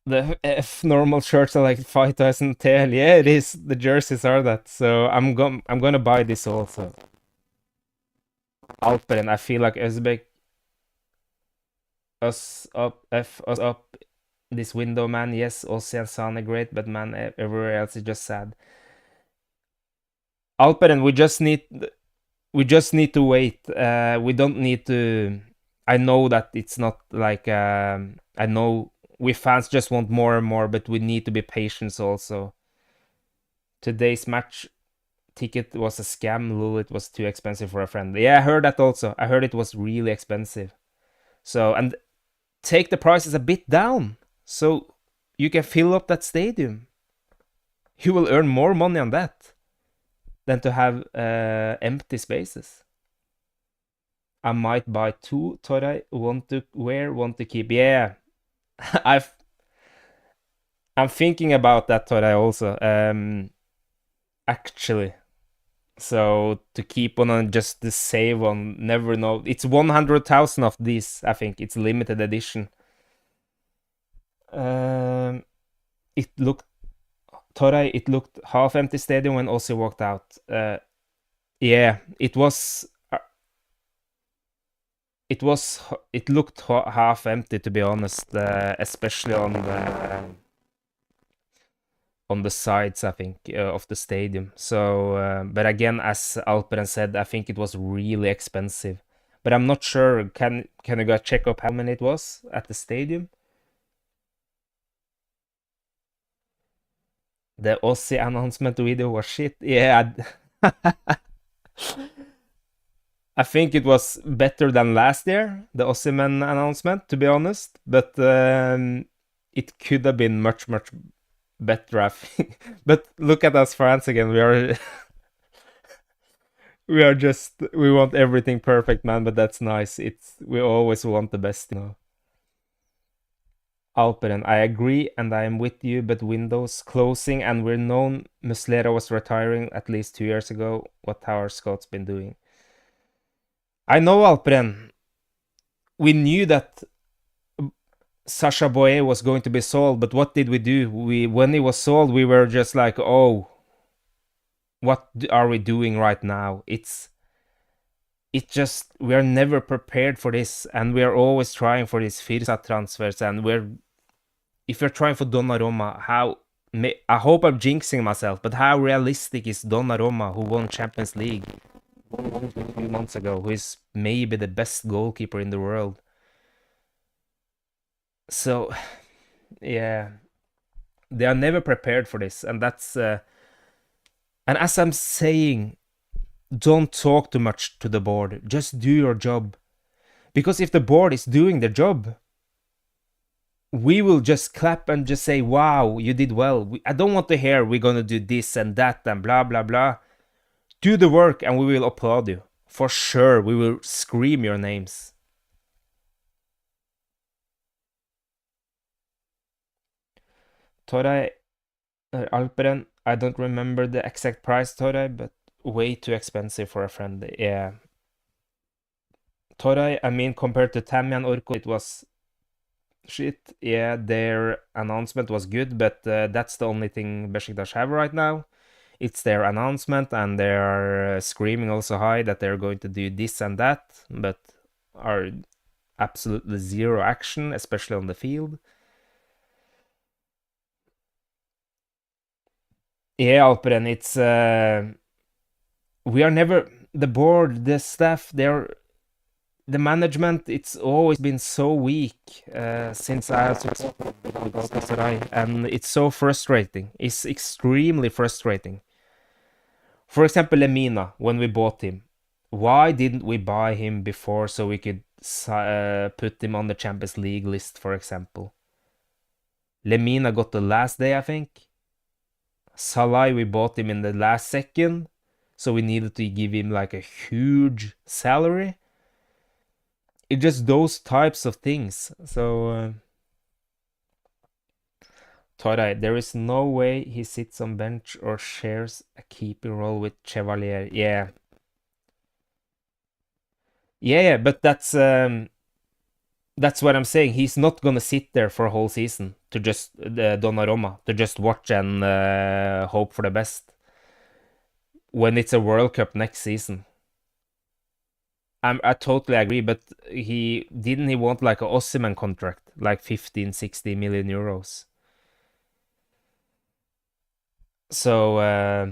The F normal shirts are like 5,000 TL. Yeah, it is. The jerseys are that. So I'm gonna buy this also. Alperen. I feel like Özbek us up this window, man. Yes, Osimhen Sane great, but man, everywhere else is just sad. Alperen, we just need to wait. We don't need to. I know that it's not like I know we fans just want more and more, but we need to be patient also. Today's match ticket was a scam. Lul, it was too expensive for a friend. Yeah, I heard that also. I heard it was really expensive. So and take the prices a bit down so you can fill up that stadium. You will earn more money on that than to have empty spaces. I might buy two Toray, one to wear, one to keep. Yeah, I've I'm thinking about that Toray also. Actually, so to keep on just the save on, never know. It's 100,000 of these. I think it's limited edition. Um, it looked Toray. It looked half empty stadium when Ossi walked out. Yeah, it looked half empty to be honest, especially on the sides, I think, of the stadium. So, but again, as Alperen said, I think it was really expensive. But I'm not sure. Can you go check up how many it was at the stadium? The Aussie announcement video was shit. Yeah, I think it was better than last year, the Osimhen announcement, to be honest. But it could have been much, much better, I think. But look at us France again. We are just we want everything perfect, man. But that's nice. It's we always want the best. Alperen, I agree, and I am with you. But Windows closing, and we're known Muslera was retiring at least 2 years ago. What our Scott's been doing? I know Alperen. We knew that Sasha Boye was going to be sold, but what did we do? When he was sold, we were just like, oh, what are we doing right now? It just we are never prepared for this, and we are always trying for these Firsa transfers, and if you're trying for Donnarumma, I hope I'm jinxing myself, but how realistic is Donnarumma, who won Champions League a few months ago, who is maybe the best goalkeeper in the world? So, yeah, they are never prepared for this, and and as I'm saying, don't talk too much to the board. Just do your job, because if the board is doing their job, we will just clap and just say, wow, you did well. I don't want to hear we're gonna do this and that and blah blah blah. Do the work and we will applaud you. For sure, we will scream your names. Toray, Alperen, I don't remember the exact price, Toray, but way too expensive for a friend. Yeah. Toray, I mean, compared to Tammy and Orko, it was shit. Yeah, their announcement was good, but that's the only thing Besiktas have right now. It's their announcement, and they're screaming also high that they're going to do this and that, but are absolutely zero action, especially on the field. Yeah, Alperen, it's we are never the board, the staff, the management. It's always been so weak since I have Galatasaray, and it's so frustrating. It's extremely frustrating. For example, Lemina, when we bought him, why didn't we buy him before so we could put him on the Champions League list, for example? Lemina got the last day, I think. Salah, we bought him in the last second, so we needed to give him like a huge salary. It's just those types of things. So, Toray, there is no way he sits on bench or shares a keeping role with Chevalier. Yeah, yeah, but that's That's what I'm saying. He's not gonna sit there for a whole season to just Donnarumma to just watch and hope for the best when it's a World Cup next season. I totally agree, but he want like a Osimhen contract, like 15, 60 million euros. So,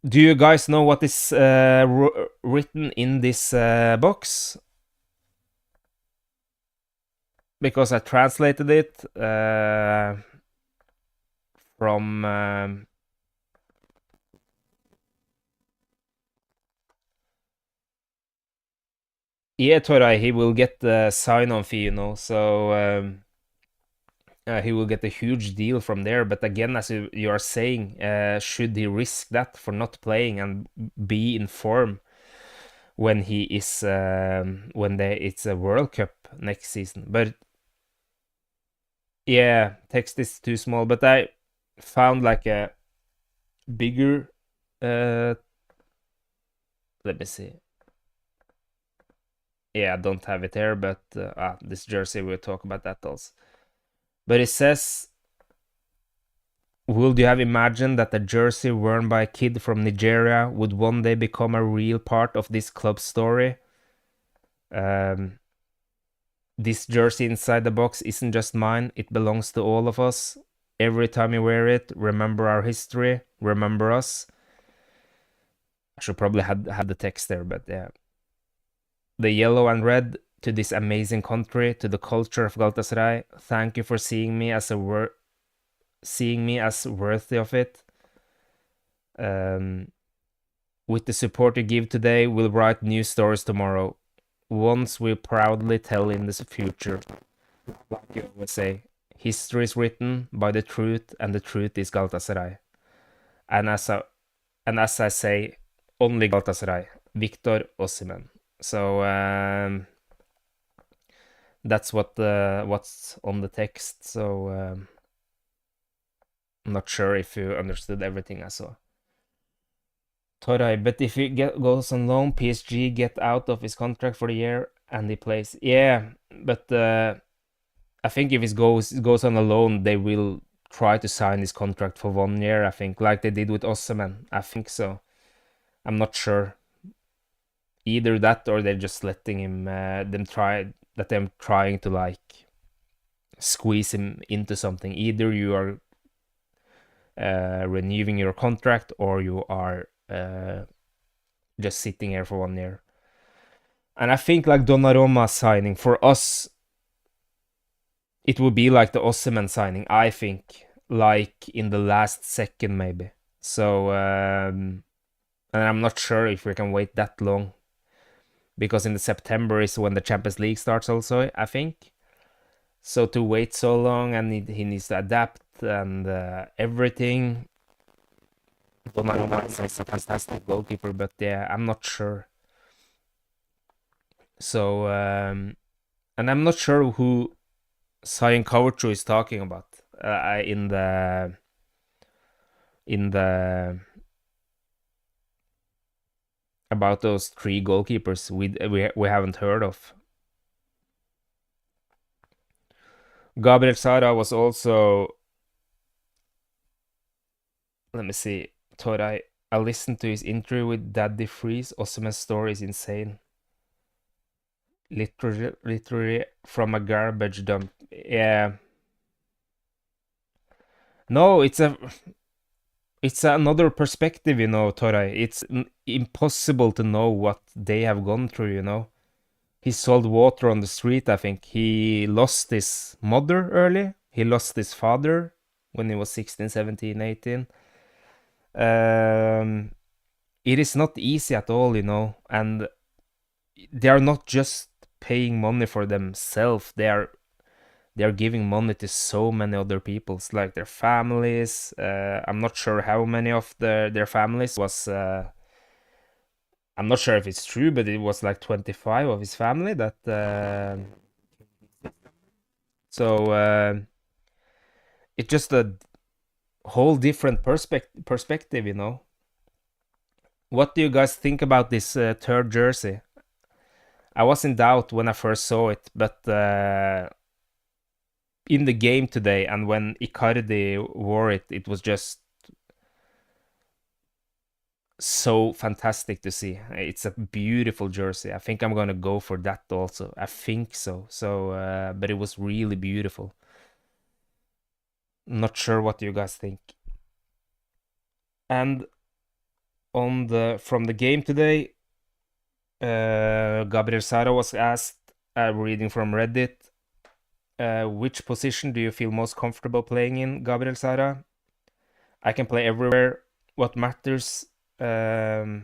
do you guys know what is written in this box? Because I translated it from yeah, Toray, he will get the sign-on fee, so he will get a huge deal from there. But again, as you are saying, should he risk that for not playing and be in form when he is it's a World Cup next season? But yeah, text is too small. But I found like a bigger. Uh, Let me see. Yeah, I don't have it here, but this jersey, we'll talk about that also. But it says, would you have imagined that a jersey worn by a kid from Nigeria would one day become a real part of this club's story? This jersey inside the box isn't just mine, it belongs to all of us. Every time you wear it, remember our history, remember us. I should probably have the text there, but yeah. The yellow and red, to this amazing country, to the culture of Galatasaray. Thank you for seeing me as worthy of it. With the support you give today, we'll write new stories tomorrow. Ones we'll proudly tell in the future. Like you always say, history is written by the truth, and the truth is Galatasaray. And as I say, only Galatasaray. Victor Osimhen. So that's what's on the text. So I'm not sure if you understood everything I saw. Toray, but if he goes on loan, PSG get out of his contract for the year and he plays. Yeah, but I think if he goes on a loan, they will try to sign his contract for 1 year. I think, like they did with Osimhen. I think so. I'm not sure. Either that or they're just letting him them trying to like squeeze him into something. Either you are renewing your contract or you are just sitting here for 1 year. And I think like Donnarumma signing for us, it would be like the Osimhen signing. I think like in the last second maybe. So and I'm not sure if we can wait that long, because in the September is when the Champions League starts also, I think. So to wait so long, and he needs to adapt and everything. Donnarumma is a fantastic goalkeeper, but yeah, I'm not sure. So and I'm not sure who Cyan Kawachu is talking about in the about those three goalkeepers we haven't heard of. Gabriel Sara was also. Let me see. Toray, I listened to his interview with Daddy Freeze. Osimhen's story is insane. Literally from a garbage dump. Yeah. No, it's another perspective, Toray. It's impossible to know what they have gone through. He sold water on the street, I think. He lost his mother early. He lost his father when he was 16, 17, 18. It is not easy at all, and they are not just paying money for themselves. They are giving money to so many other people's, like their families. I'm not sure how many of their families was. I'm not sure if it's true, but it was like 25 of his family that. So it's just a whole different perspective. What do you guys think about this third jersey? I was in doubt when I first saw it, but in the game today and when Icardi wore it, it was just so fantastic to see. It's a beautiful jersey. I think I'm gonna go for that also. I think so. So, but it was really beautiful. Not sure what you guys think. And on the from the game today, Gabriel Sara was asked, reading from Reddit, which position do you feel most comfortable playing in, Gabriel Sara? I can play everywhere. What matters to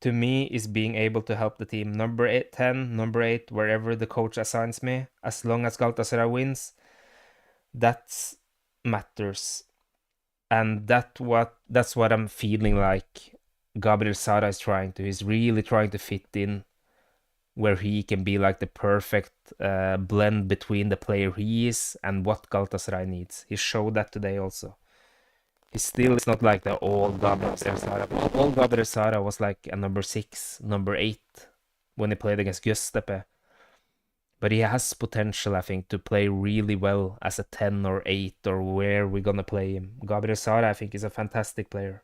me is being able to help the team. Number 10, number 8, wherever the coach assigns me. As long as Galatasaray wins, that matters. And that's what I'm feeling like Gabriel Sara is trying to. He's really trying to fit in where he can be like the perfect blend between the player he is and what Galatasaray needs. He showed that today also. He still is not like the old Gabriel Sara. Old Gabriel Sara was like a number 6, number 8 when he played against Göztepe. But he has potential, I think, to play really well as a 10 or 8 or where we're gonna play him. Gabriel Sara, I think, is a fantastic player.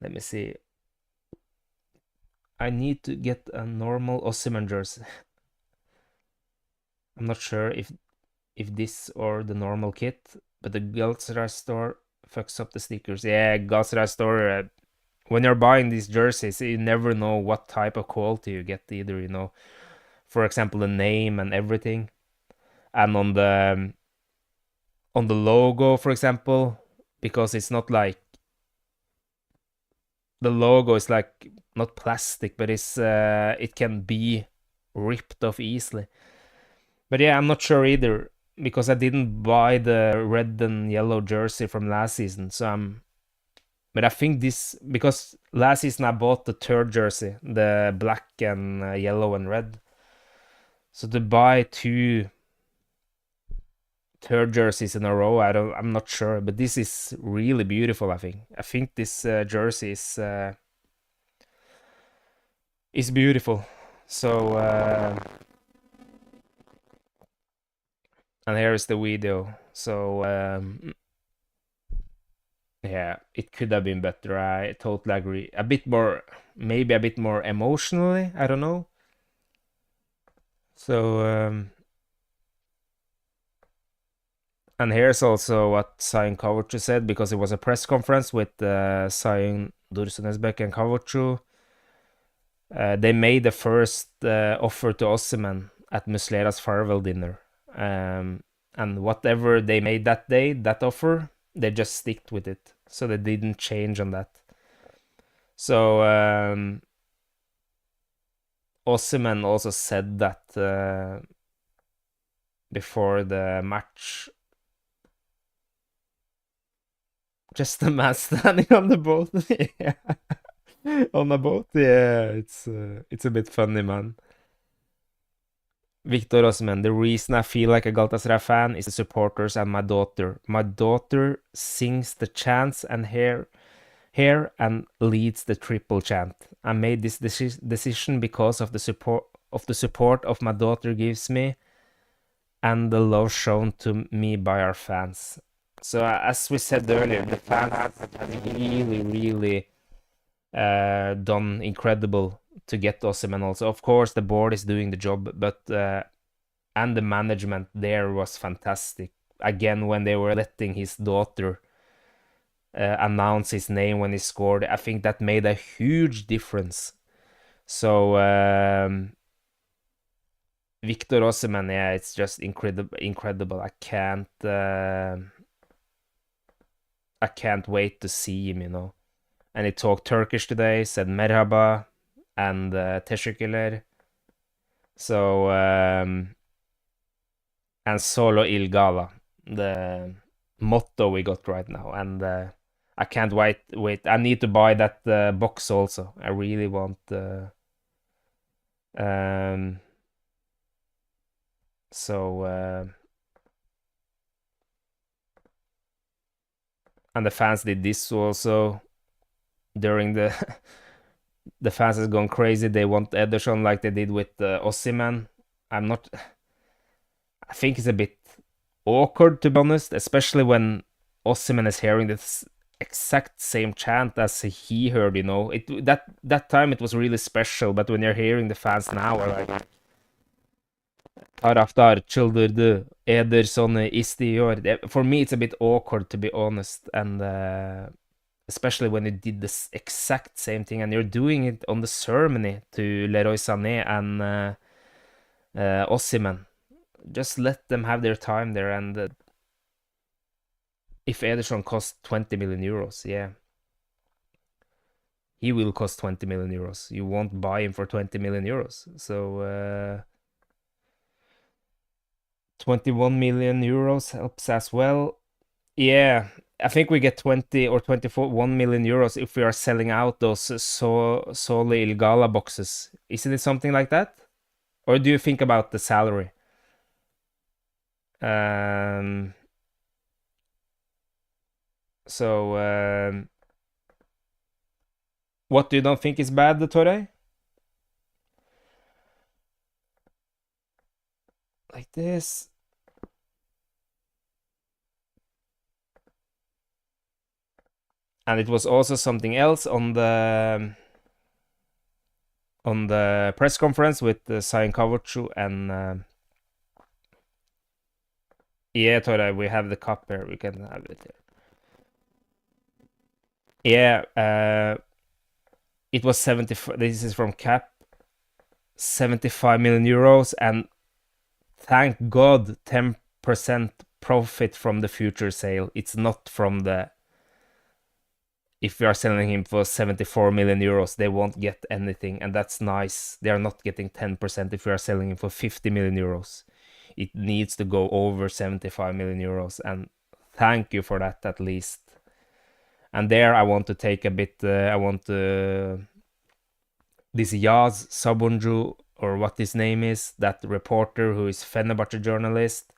Let me see. I need to get a normal Osimhen jersey. I'm not sure if this or the normal kit, but the Galatasaray store fucks up the stickers. Yeah, Galatasaray store. When you're buying these jerseys, you never know what type of quality you get either. For example, the name and everything, and on the logo, for example, because it's not like the logo is like not plastic, but it can be ripped off easily. But yeah, I'm not sure either because I didn't buy the red and yellow jersey from last season. But I think this because last season I bought the third jersey, the black and yellow and red. So to buy two third jerseys in a row, I'm not sure, but this is really beautiful. I think this jersey is beautiful. So and here is the video. So yeah, it could have been better. I totally agree. A bit more, maybe a bit more emotionally. I don't know. So and here's also what Sayın Kavukçu said because it was a press conference with Sayın Dursun Özbek and Kavukçu. They made the first offer to Osimhen at Muslera's farewell dinner. And whatever they made that day, that offer, they just sticked with it. So they didn't change on that. So Osimhen also said that before the match. Just a man standing on the boat. Yeah. On a boat. Yeah, it's a bit funny, man. Victor Osimhen, the reason I feel like a Galatasaray fan is the supporters and my daughter. My daughter sings the chants and here and leads the triple chant. I made this decision because of the support of my daughter gives me and the love shown to me by our fans. So as we said earlier, the fans have really, really done incredible to get Osimhen also. Of course, the board is doing the job, but and the management there was fantastic. Again, when they were letting his daughter announce his name when he scored, I think that made a huge difference. So Victor Osimhen, yeah, it's just incredible. I can't wait to see him. And he talked Turkish today, said merhaba and teşekkürler. So and Solo Il Gala, the motto we got right now, and I can't wait. I need to buy that box also. I really want. Um, so and the fans did this also during the the fans has gone crazy. They want Ederson like they did with Osimhen. I'm not. I think it's a bit awkward to be honest, especially when Osimhen is hearing this exact same chant as he heard. You know, that time it was really special. But when you're hearing the fans now, are like taraftar çıldırdı, Ederson'u istiyor. For me, it's a bit awkward to be honest, and especially when you did this exact same thing and you're doing it on the ceremony to Leroy Sané and Osimhen. Just let them have their time there, and if Ederson costs 20 million euros, yeah, he will cost 20 million euros. You won't buy him for 20 million euros. So 21 million euros helps as well. Yeah, I think we get 20 or 24, 1 million euros if we are selling out those Solo Il Gala boxes. Isn't it something like that? Or do you think about the salary? Um, so, what do you don't think is bad, Torre? Like this. And it was also something else on the press conference with Sane and yeah, Torre, we have the cup here. We can have it here. Yeah, it was 75. This is from Cap, 75 million euros, and thank God, 10% profit from the future sale. It's not from the. If we are selling him for 74 million euros, they won't get anything, and that's nice. They are not getting 10% if we are selling him for 50 million euros. It needs to go over 75 million euros, and thank you for that at least. And there I want to take a bit, I want this Yaz Sabuncu, or what his name is, that reporter who is Fenerbahce journalist,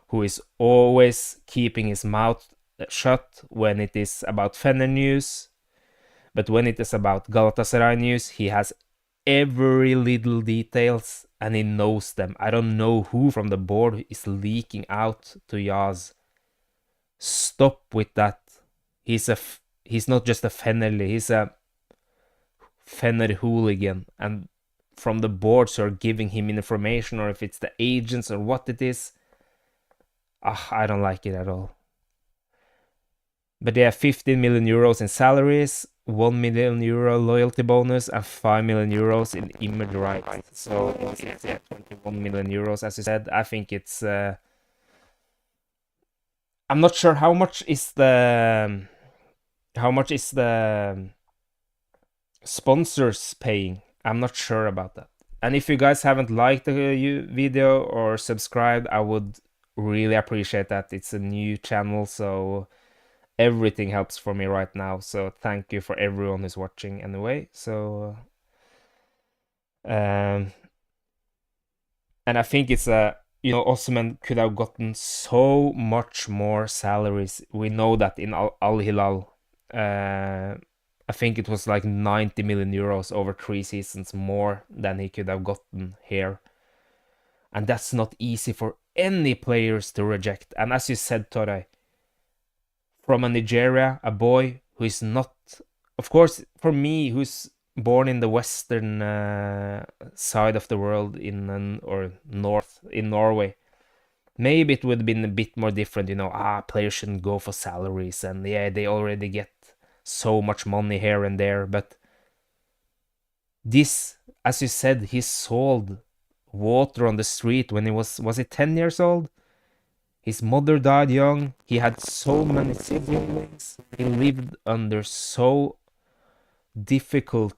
who is always keeping his mouth shut when it is about Fener news, but when it is about Galatasaray news, he has every little details and he knows them. I don't know who from the board is leaking out to Yaz. Stop with that. He's not just a Fenerli, he's a Fener hooligan, and from the boards are giving him information, or if it's the agents or what it is, I don't like it at all. But they have 15 million euros in salaries, 1 million euro loyalty bonus, and 5 million euros in image rights. So it's 21 million euros, as you said. I think it's. I'm not sure how much is the sponsors paying. I'm not sure about that. And if you guys haven't liked the video or subscribed, I would really appreciate that. It's a new channel, so everything helps for me right now. So thank you for everyone who's watching anyway. So and I think it's Osimhen could have gotten so much more salaries. We know that in Al Hilal. I think it was like 90 million euros over 3 seasons more than he could have gotten here. And that's not easy for any players to reject. And as you said, Torre, from a Nigeria, a boy who is not, of course, for me, who's born in the western side of the world or north in Norway, maybe it would have been a bit more different. Players shouldn't go for salaries, and yeah, they already get so much money here and there. But this, as you said, he sold water on the street when he was it 10 years old? His mother died young. He had so many siblings. He lived under so difficult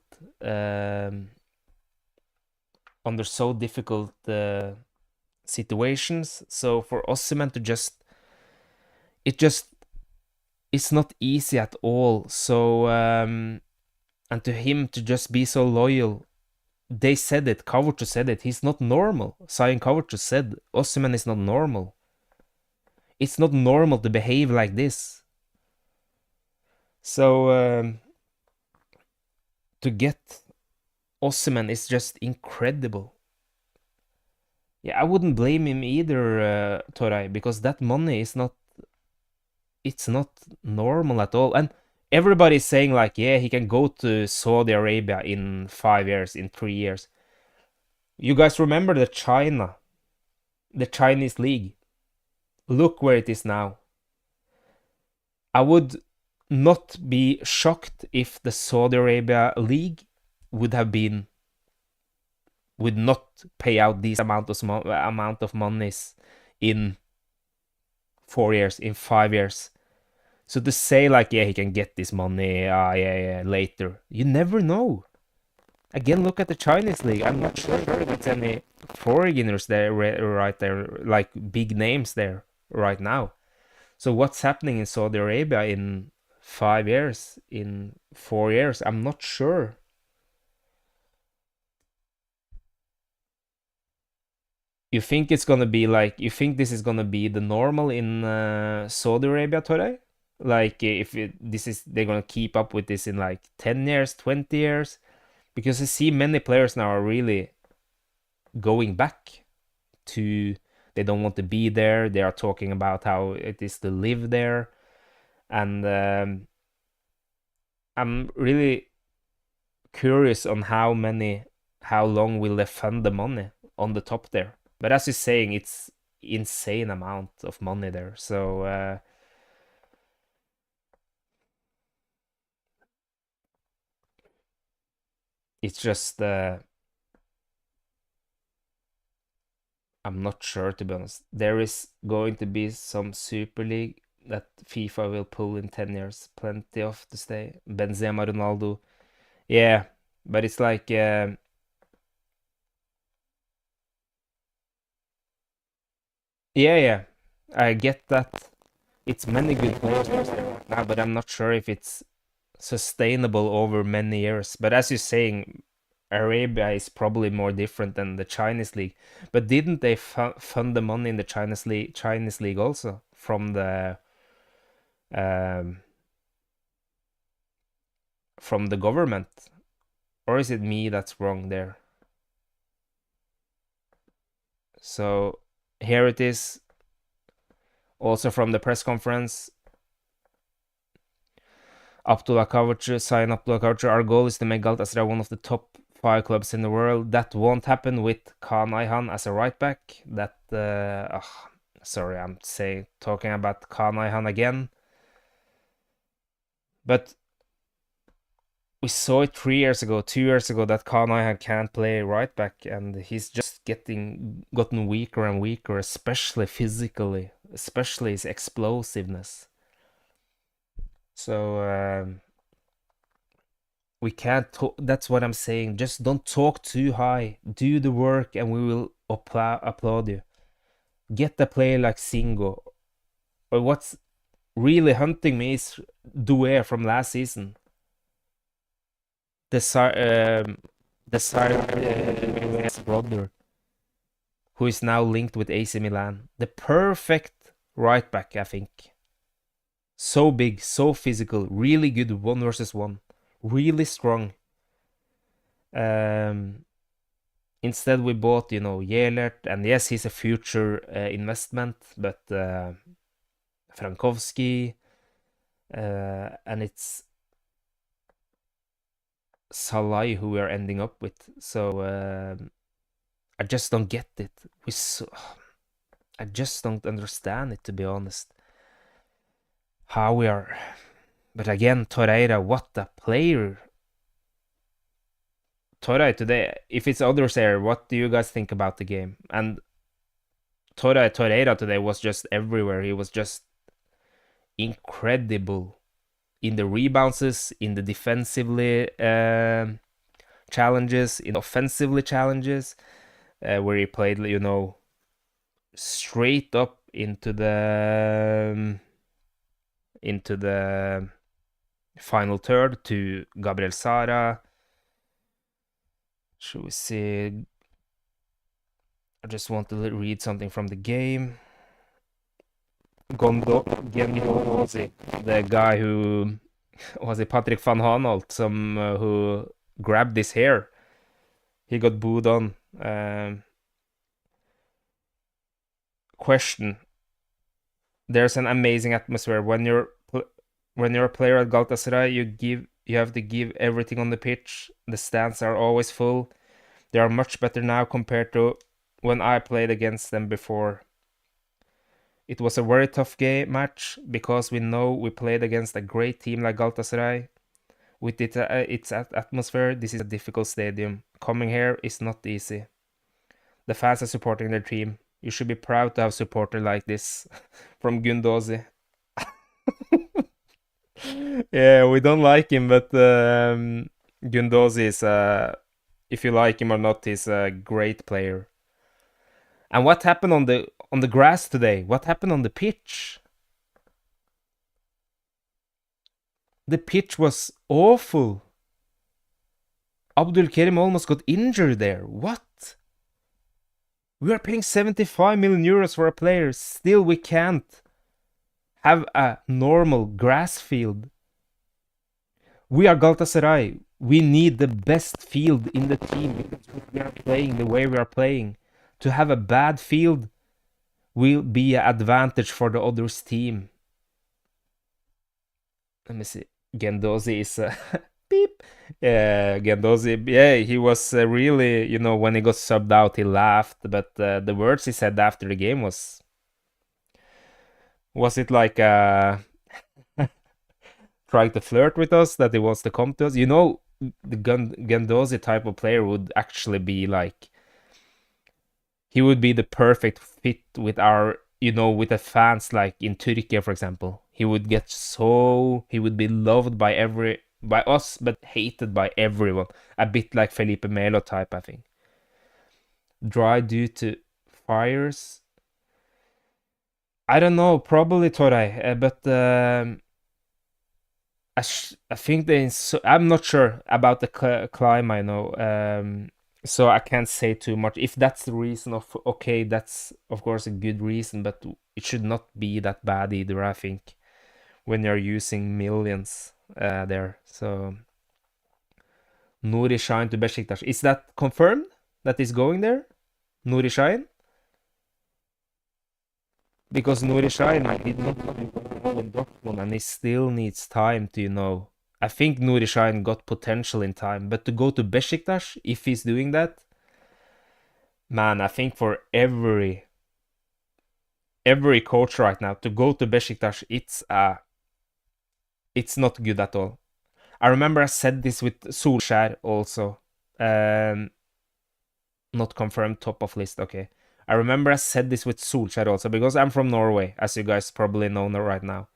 situations. So for Osimhen to it's not easy at all. So and to him to just be so loyal, they said it. Kavucu said it. He's not normal. Sayan Kavucu said Osimhen is not normal. It's not normal to behave like this. So to get Osimhen is just incredible. Yeah, I wouldn't blame him either, Toray, because that money is not, it's not normal at all. And everybody's saying like, yeah, he can go to Saudi Arabia in 5 years, in 3 years. You guys remember the Chinese league? Look where it is now. I would not be shocked if the Saudi Arabia league would have been would not pay out these amount of monies in 4 years, in 5 years. So to say like, yeah, he can get this money, yeah, later, you never know. Again, look at the Chinese league. I'm not sure there's any foreigners there right there, like big names there right now. So what's happening in Saudi Arabia in 5 years, in 4 years? I'm not sure. You think it's gonna be like, you think this is gonna be the normal in Saudi Arabia today? Like if this is, they're gonna keep up with this in like 10 years, 20 years? Because I see many players now are really going back to, they don't want to be there. They are talking about how it is to live there. And I'm really curious on how long will they fund the money on the top there. But as you're saying, it's insane amount of money there. So it's just I'm not sure, to be honest. There is going to be some Super League that FIFA will pull in 10 years. Plenty of to stay. Benzema, Ronaldo. Yeah, but it's like yeah, I get that. It's many good players there right now, but I'm not sure if it's sustainable over many years. But as you're saying, Arabia is probably more different than the Chinese league. But didn't they fund the money in the Chinese league also um, from the government? Or is it me that's wrong there? So here it is, also from the press conference. Abdullah Kavacı, Sayın Abdullah Kavacı, our goal is to make Galatasaray one of the top 5 clubs in the world. That won't happen with Kaan Ayhan as a right back. Sorry, I'm talking about Kaan Ayhan again. But we saw it 3 years ago, 2 years ago, that Kaan Ayhan can't play right back, and he's just gotten weaker and weaker, especially physically, especially his explosiveness. So we can't talk. That's what I'm saying. Just don't talk too high. Do the work, and we will applaud you. Get a player like Singo. Or what's really hunting me is Doué from last season. The brother, who is now linked with AC Milan. The perfect right back, I think. So big, so physical, really good 1 versus 1, really strong. Instead, we bought, Jelert, and yes, he's a future investment, but Frankowski, and it's Salai who we are ending up with. So I just don't get it. I just don't understand it, to be honest. How we are. But again, Torreira, what a player. Torreira today, if it's others there, what do you guys think about the game? And Torreira today was just everywhere. He was just incredible in the rebounds, in the defensively challenges, in offensively challenges, where he played, straight up into the final third to Gabriel Sara. Should we see? I just want to read something from the game. Gendouzi, the guy who was it, Patrick van Hanholt, who grabbed his hair. He got booed on. Question: there's an amazing atmosphere when you're a player at Galatasaray. You have to give everything on the pitch. The stands are always full. They are much better now compared to when I played against them before. It was a very tough game match because we know we played against a great team like Galatasaray. With its atmosphere, this is a difficult stadium. Coming here is not easy. The fans are supporting their team. You should be proud to have a supporter like this. From Gundosi. Yeah, we don't like him, but Gundosi is, if you like him or not, he's a great player. And what happened on the grass today? What happened on the pitch? The pitch was awful. Abdul Kerim almost got injured there. What? We are paying 75 million euros for a player. Still, we can't have a normal grass field. We are Galatasaray. We need the best field in the team because we are playing the way we are playing. To have a bad field will be an advantage for the other's team. Let me see. Gendozi is beep. Yeah, Gendozi. Yeah, he was really, when he got subbed out, he laughed. But the words he said after the game was it like trying to flirt with us that he wants to come to us? The Gendozi type of player would actually be like he would be the perfect fit with with the fans, like in Turkey, for example. He would be loved by us, but hated by everyone. A bit like Felipe Melo type, I think. Dry due to fires. I don't know, probably Toray, but I think I'm not sure about the climb. I know. So I can't say too much. If that's the reason okay, that's of course a good reason, but it should not be that bad either, I think, when you're using millions there. So Nuri Şahin to Besiktas. Is that confirmed that he's going there? Nuri Şahin? Because Nuri Şahin did not go in Dortmund and he still needs time to. I think Nuri Şahin got potential in time, but to go to Besiktas, if he's doing that, man, I think for every coach right now to go to Besiktas, it's not good at all. I remember I said this with Solskjaer also. Not confirmed, top of list. Okay. I remember I said this with Solskjaer also because I'm from Norway, as you guys probably know right now.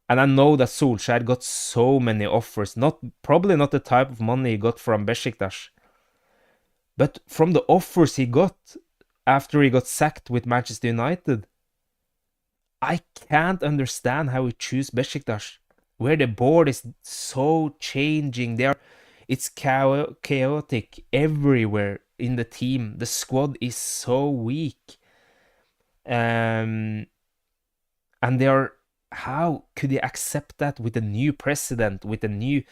And I know that Solskjaer got so many offers, probably not the type of money he got from Besiktas, but from the offers he got after he got sacked with Manchester United. I can't understand how he chose Besiktas, where the board is so changing. It's chaotic everywhere in the team. The squad is so weak. And how could he accept that with a new president, and you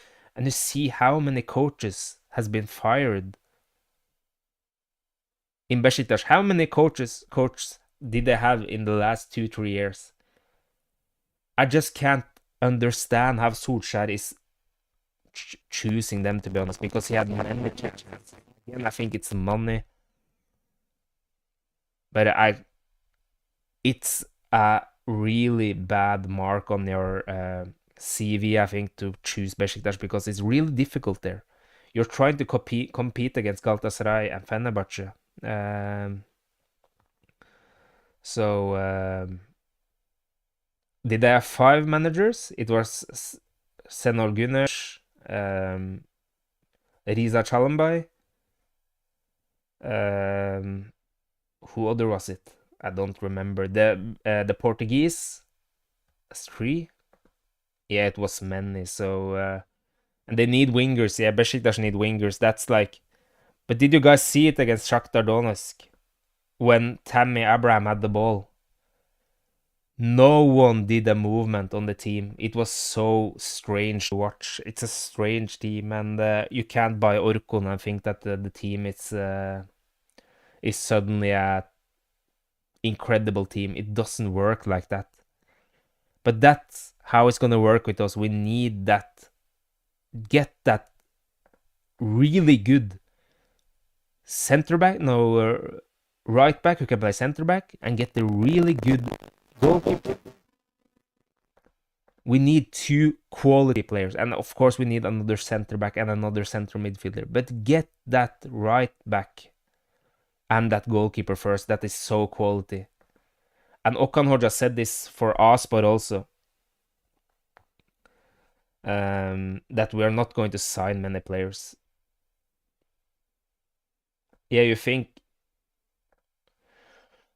see how many coaches has been fired in Besiktas? How many coaches did they have in the last 2-3 years? I just can't understand how Solskjaer is choosing them, to be honest, because he had many chances. Again, I think it's money, but it's a really bad mark on your CV, I think, to choose Besiktas, because it's really difficult there. You're trying to compete against Galatasaray and Fenerbahce. Did they have 5 managers? It was Senor Güneş, Riza Çalınbay. Who other was it? I don't remember. The Portuguese, 3. Yeah, it was many. So and they need wingers. Yeah, Besiktas need wingers. That's like. But did you guys see it against Shakhtar Donetsk when Tammy Abraham had the ball? No one did a movement on the team. It was so strange to watch. It's a strange team, and you can't buy Orkun and think that the team is suddenly a incredible team. It doesn't work like that. But that's how it's gonna work with us. We need that, get that really good center back, no, right back who can play center back, and get the really good goalkeeper. We need two quality players, and of course we need another center back and another center midfielder. But get that right back and that goalkeeper first. That is so quality. And Okan Hoja said this for us, but also that we are not going to sign many players. Yeah, you think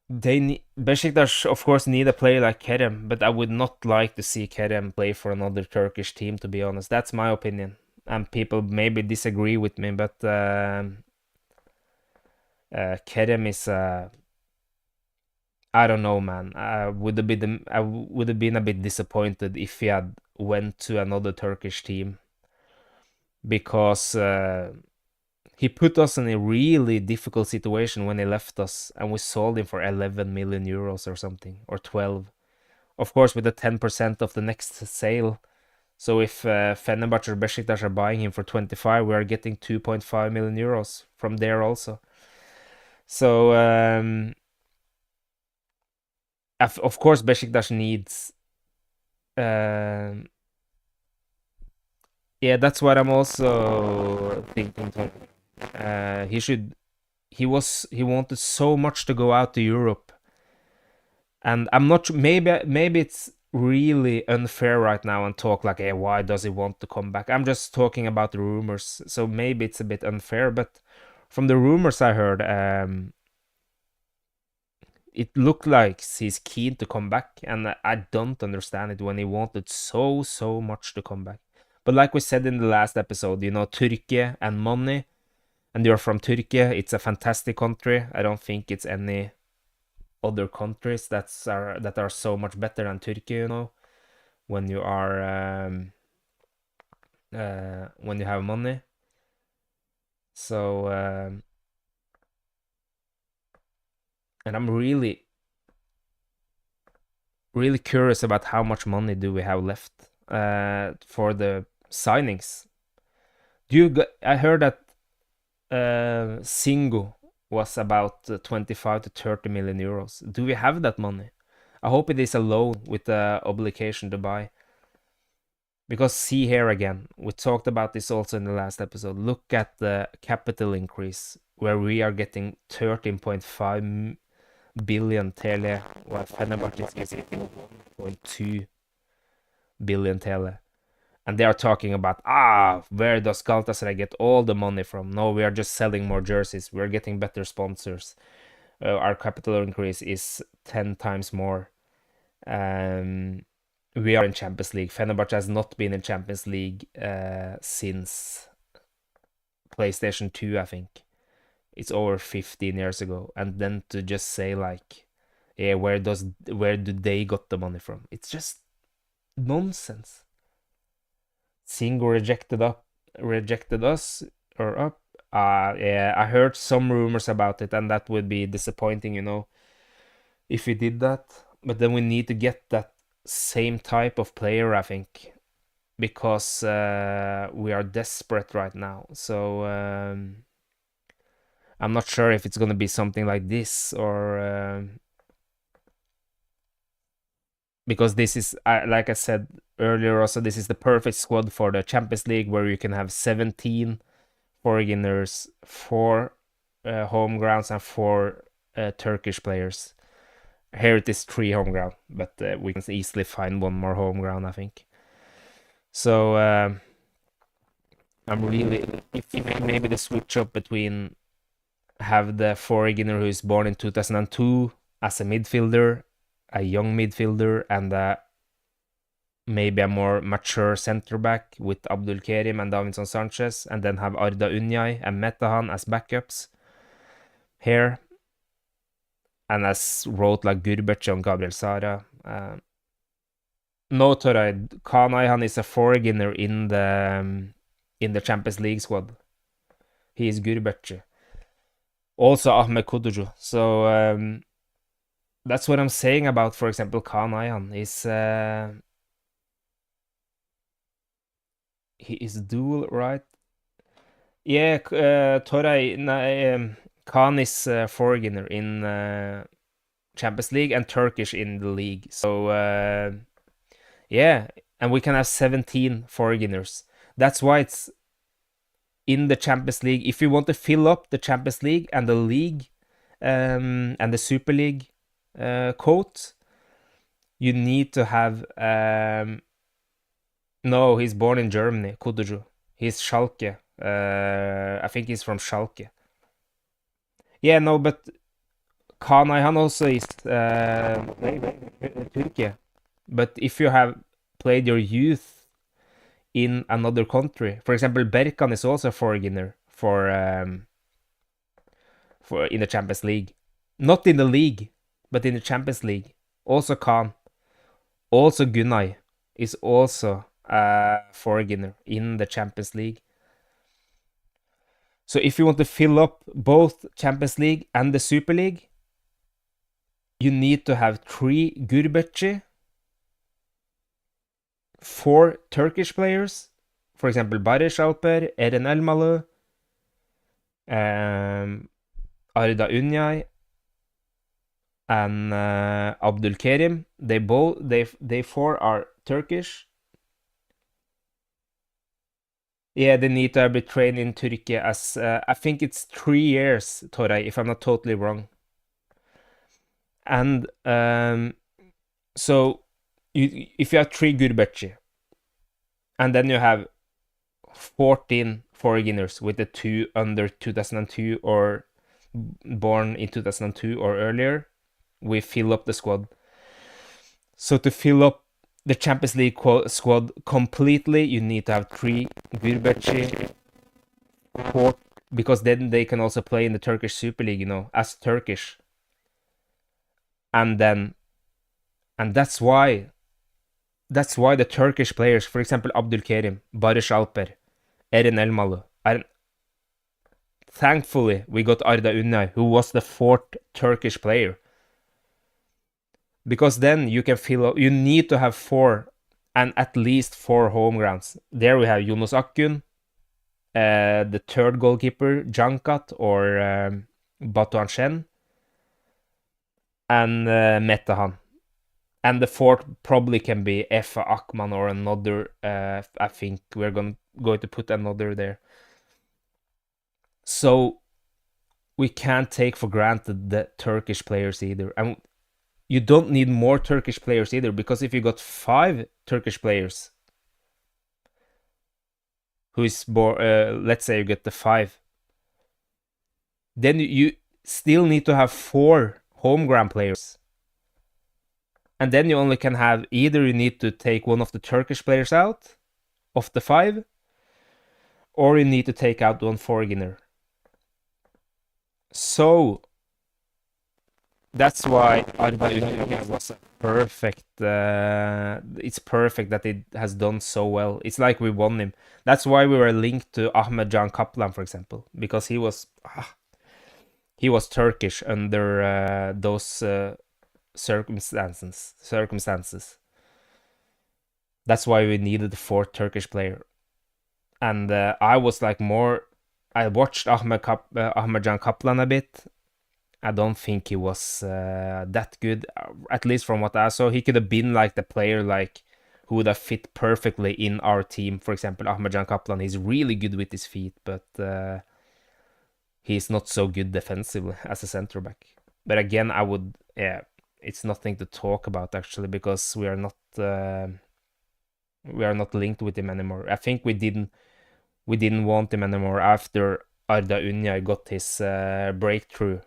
Besiktas, of course, need a player like Kerem, but I would not like to see Kerem play for another Turkish team, to be honest. That's my opinion. And people maybe disagree with me, but Kerem is I don't know, man. I would have been a bit disappointed if he had went to another Turkish team because he put us in a really difficult situation when he left us, and we sold him for 11 million euros or something, or 12. Of course, with the 10% of the next sale. So if Fenerbahce or Besiktas are buying him for 25, we are getting 2.5 million euros from there also. So of course, Besiktas needs. Yeah, that's what I'm also thinking. He should. He wanted so much to go out to Europe, and I'm not. Maybe it's really unfair right now and talk like, hey, why does he want to come back? I'm just talking about the rumors, so maybe it's a bit unfair. But from the rumors I heard, it looked like he's keen to come back, and I don't understand it when he wanted so much to come back. But like we said in the last episode, Turkey and money, and you're from Turkey, it's a fantastic country. I don't think it's any other countries that are so much better than Turkey, when you are when you have money. So and I'm really curious about how much money do we have left for the signings. I heard that Singo was about 25 to 30 million euros. Do we have that money? I hope it is a loan with the obligation to buy. Because see here again, we talked about this also in the last episode. Look at the capital increase where we are getting 13.5 billion tele, while Fenerbahce is getting 1.2 billion tele. And they are talking about, where does Galatasaray get all the money from? No, we are just selling more jerseys. We're getting better sponsors. Our capital increase is 10 times more. We are in Champions League. Fenerbahce has not been in Champions League since PlayStation 2, I think. It's over 15 years ago. And then to just say like, yeah, where do they got the money from? It's just nonsense. Singo rejected us or up. Yeah, I heard some rumors about it, and that would be disappointing, if we did that. But then we need to get that same type of player, I think, because we are desperate right now. So I'm not sure if it's gonna be something like this or because this is, like I said earlier, also this is the perfect squad for the Champions League, where you can have 17 foreigners, 4 home grounds, and 4 Turkish players. Here it is 3 home ground, but we can easily find one more home ground, I think. So I'm really, if maybe the switch up between have the foreigner who is born in 2002 as a midfielder, a young midfielder, and maybe a more mature center back with Abdul Kerim and Davinson Sanchez, and then have Arda Unyay and Metahan as backups here, and as wrote like Gurbec and Gabriel Sara No, Toray, Kaan Ayhan is a foreigner in the Champions League squad. He is Gurbetçi. Also Ahmet Kuducu. So that's what I'm saying about, for example, Kaan Ayhan. He is dual, right? Yeah, Toray, Kaan is foreigner in Champions League and Turkish in the league. So yeah, and we can have 17 foreigners. That's why it's in the Champions League. If you want to fill up the Champions League and the league and the Super League quote, you need to have. No, he's born in Germany, Kuducu. He's Schalke. I think he's from Schalke. Yeah, no, but Kaan Ayhan also is Turkey. But if you have played your youth in another country, for example, Berkan is also a foreigner for in the Champions League, not in the league, but in the Champions League. Also Kaan, also Gunay is also a foreigner in the Champions League. So if you want to fill up both Champions League and the Super League, you need to have 3 Gurbetçi, 4 Turkish players, for example, Barış Alper, Eren Elmalı, Arda Ünyay, and Abdülkerim. They 4 are Turkish. Yeah, they need to be trained in Turkey as I think it's 3 years, Toray, if I'm not totally wrong. And so if you have 3 Gurbetçi, and then you have 14 foreigners with the 2 under 2002 or born in 2002 or earlier, we fill up the squad. So to fill up the Champions League squad completely, you need to have 3 Gurbetçi, 4, because then they can also play in the Turkish Super League, as Turkish. And that's why the Turkish players, for example, Abdülkerim, Barış Alper, Eren Elmalı, thankfully we got Arda Ünnay, who was the 4th Turkish player. Because then you can fill up, you need to have 4 and at least 4 home grounds. There we have Yunus Akgün, the 3rd goalkeeper, Cankat or Batuhan Şen, and Metehan. And the 4th probably can be Efe Akman or another. I think we're going to put another there. So we can't take for granted the Turkish players either. And you don't need more Turkish players either, because if you got 5 Turkish players, who is let's say you get the 5, then you still need to have 4 home ground players. And then you only can have, either you need to take one of the Turkish players out of the 5, or you need to take out one foreigner. So that's why Arda Ünder was a perfect. It's perfect that it has done so well. It's like we won him. That's why we were linked to Ahmet Can Kaplan, for example, because he was Turkish under those circumstances. That's why we needed the 4th Turkish player. And I was like I watched Ahmet Can Kaplan a bit. I don't think he was that good, at least from what I saw. He could have been like the player who would have fit perfectly in our team. For example, Ahmet Can Kaplan, he's really good with his feet, but he's not so good defensively as a center back. But again, it's nothing to talk about actually, because we are not linked with him anymore. I think we didn't want him anymore after Arda Ünyay got his breakthrough,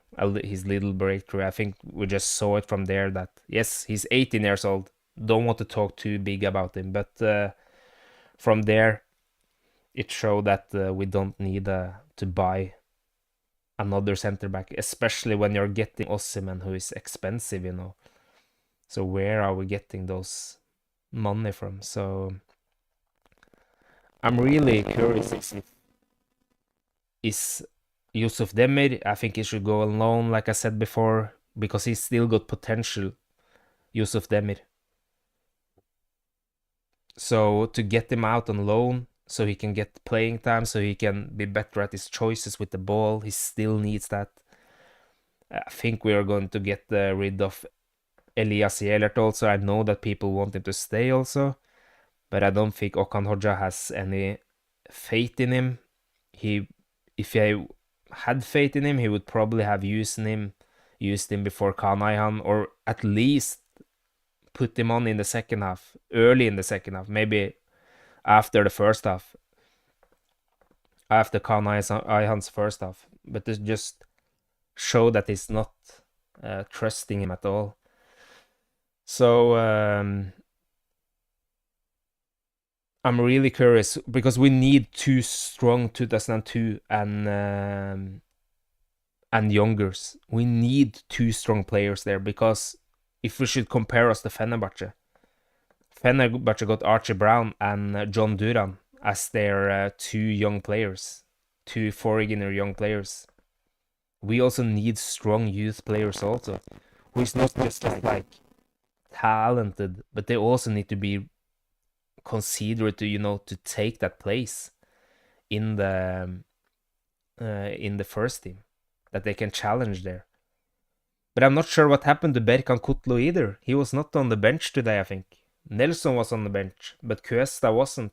his little breakthrough. I think we just saw it from there that, yes, he's 18 years old. Don't want to talk too big about him, but from there, it showed that we don't need to buy another center back, especially when you're getting Osimhen, who is expensive, So where are we getting those money from? So I'm really curious is Yusuf Demir. I think he should go on loan, like I said before, because he's still got potential, Yusuf Demir. So to get him out on loan, so he can get playing time, so he can be better at his choices with the ball, he still needs that. I think we are going to get rid of Elias Jelert also. I know that people want him to stay also, but I don't think Okan Hoxha has any faith in him. He, if I had faith in him, he would probably have used him before Kaan Ayhan, or at least put him on in the second half, early in the second half, maybe after the first half, after Kaan Ayhan's first half. But to just show that he's not trusting him at all. So I'm really curious because we need two strong 2002 and youngers. We need two strong players there because if we should compare us to Fenerbahce, Fenerbahce got Archie Brown and John Duran as their two young players, two foreigner young players. We also need strong youth players also, who is not just like talented, but they also need to be considerate to to take that place in the first team, that they can challenge there. But I'm not sure what happened to Berkan Kutlu either. He was not on the bench today, I think. Nelson was on the bench, but Cuesta wasn't.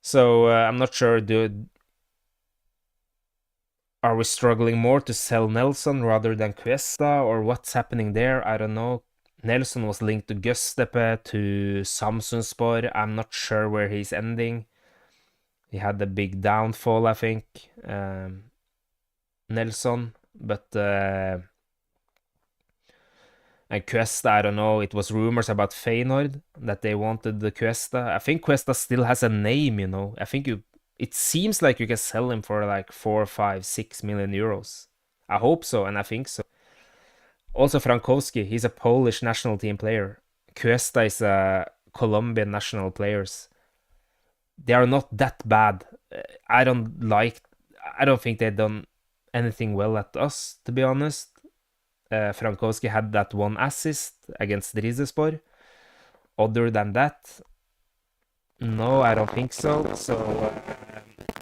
So I'm not sure. Are we struggling more to sell Nelson rather than Cuesta, or what's happening there? I don't know. Nelson was linked to Göztepe, to Samsunspor. I'm not sure where he's ending. He had a big downfall, I think, Nelson. But and Cuesta, I don't know. It was rumors about Feyenoord that they wanted the Cuesta. I think Cuesta still has a name. I think it seems like you can sell him for like 4, 5, 6 million euros. I hope so, and I think so. Also, Frankowski, he's a Polish national team player. Cuesta is a Colombian national players. They are not that bad. I don't like. I don't think they've done anything well at us, to be honest. Frankowski had that one assist against Rizespor. Other than that, no, I don't think so. So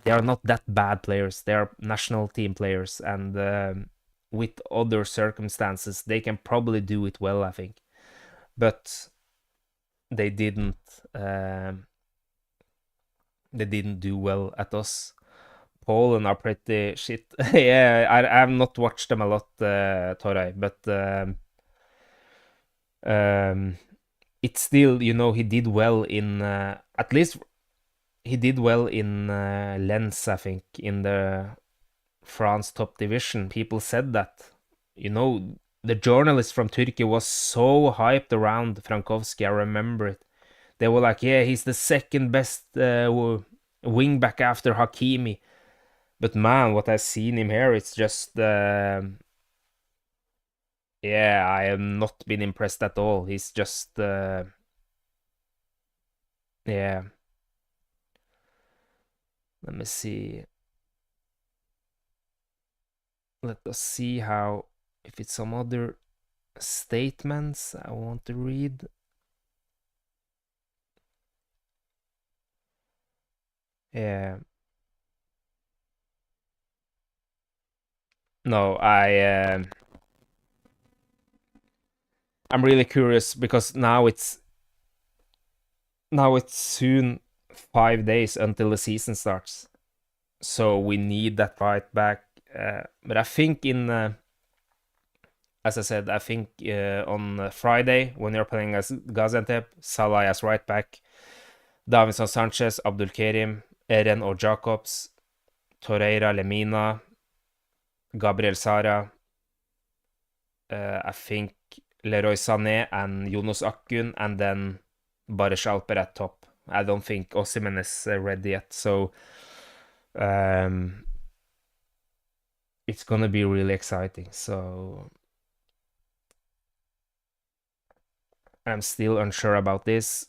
they are not that bad players. They are national team players, and with other circumstances, they can probably do it well, I think. But they didn't. They didn't do well at us. Poland are pretty shit. Yeah, I have not watched them a lot, Toray, but um, it's still, he did well in at least he did well in Lens, I think, in the France top division. People said that, the journalist from Turkey was so hyped around Frankowski. I remember it. They were like, yeah, he's the second best wing back after Hakimi. But man, what I've seen him here, it's just, yeah, I have not been impressed at all. He's just, yeah. Let me see. Let us see if it's some other statements I want to read. Yeah. No, I'm really curious because now it's soon 5 days until the season starts. So we need that right back. But I think as I said, I think on Friday when you're playing as Gaziantep, Salah as right back, Davinson Sanchez, Abdul Kerim, Eren or Jacobs, Torreira, Lemina, Gabriel Sara, I think Leroy Sané and Jonas Akkun, and then Baresh Alper at top. I don't think Osimhen is ready yet, so um, it's gonna be really exciting. So I'm still unsure about this.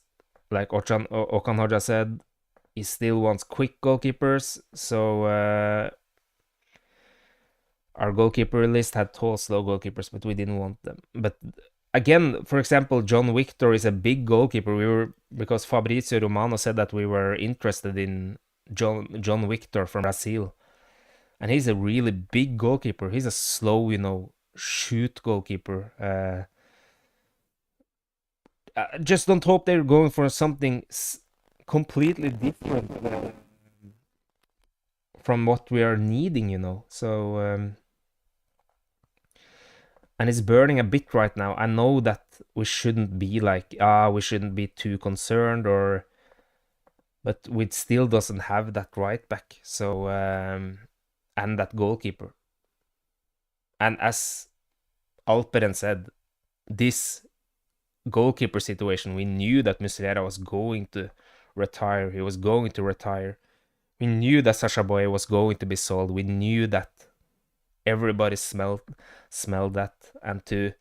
Like Okan Hoja said, he still wants quick goalkeepers. So our goalkeeper list had tall, slow goalkeepers, but we didn't want them. But again, for example, John Victor is a big goalkeeper. Because Fabrizio Romano said that we were interested in John Victor from Brazil, and he's a really big goalkeeper. He's a slow, shoot goalkeeper. Just don't hope they're going for something completely different from what we are needing. So, and it's burning a bit right now. I know that we shouldn't be like, we shouldn't be too concerned, but we still doesn't have that right back. So, and that goalkeeper. And as Alperen said, this goalkeeper situation, we knew that Muslera was going to retire. He was going to retire. We knew that Sasha Boye was going to be sold. We knew that everybody smelled that, and to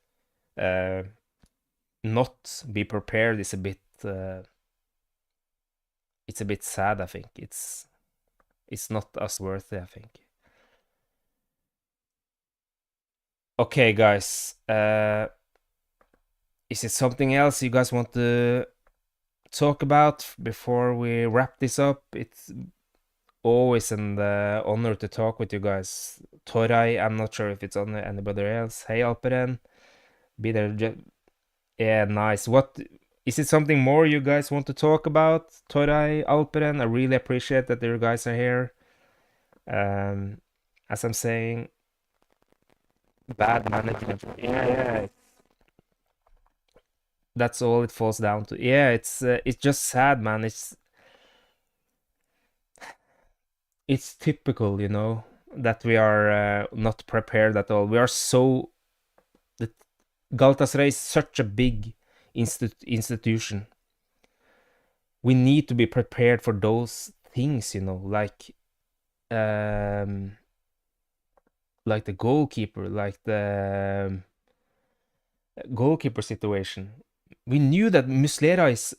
not be prepared is a bit. It's a bit sad. I think it's not us worthy. I think. Okay, guys. Is it something else you guys want to talk about before we wrap this up? It's always an honor to talk with you guys. Toray, I'm not sure if it's on anybody else. Hey, Alperen. Be there. Yeah, nice. What is it something more you guys want to talk about? Toray, Alperen, I really appreciate that you guys are here. As I'm saying, bad management. Yeah, that's all it falls down to. Yeah, it's just sad, man. It's typical, that we are not prepared at all. We are so that Galatasaray is such a big institution. We need to be prepared for those things, like the goalkeeper, like the goalkeeper situation. We knew that Muslera is,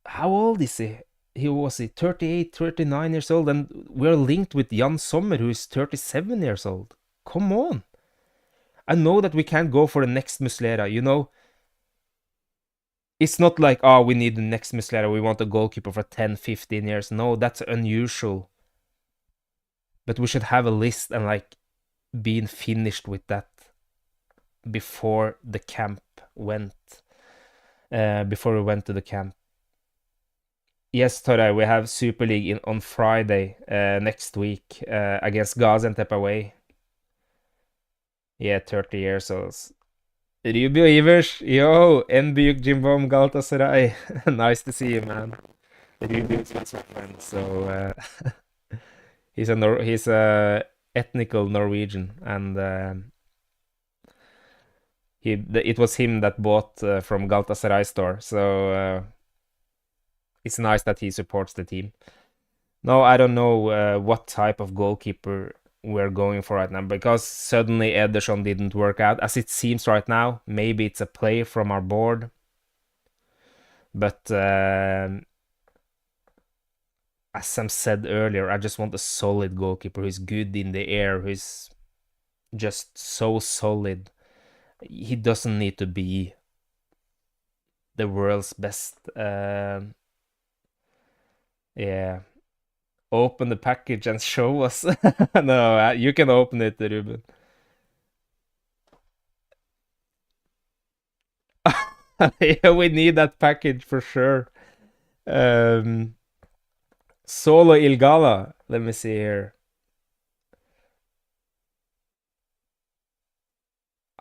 how old is he? He was 38, 39 years old, and we're linked with Jan Sommer, who is 37 years old. Come on. I know that we can't go for the next Muslera, It's not like, we need the next Muslera, we want a goalkeeper for 10, 15 years. No, that's unusual. But we should have a list and being finished with that before the camp before we went to the camp. Yes, Toray, we have Super League on Friday next week against Gaziantep away. Yeah, 30 years old. Rubio Ivers, yo, en büyük Jimbom Galatasaray. Nice to see you, man. Rubio is my friend, so he's a ethnical Norwegian, and it was him that bought from Galatasaray store, so it's nice that he supports the team. No, I don't know what type of goalkeeper we're going for right now, because suddenly Ederson didn't work out as it seems right now. Maybe it's a play from our board, but as Sam said earlier, I just want a solid goalkeeper who's good in the air, who's just so solid. He doesn't need to be the world's best. Yeah. Open the package and show us. No, you can open it, Ruben. Yeah, we need that package for sure. Solo Il Gala. Let me see here.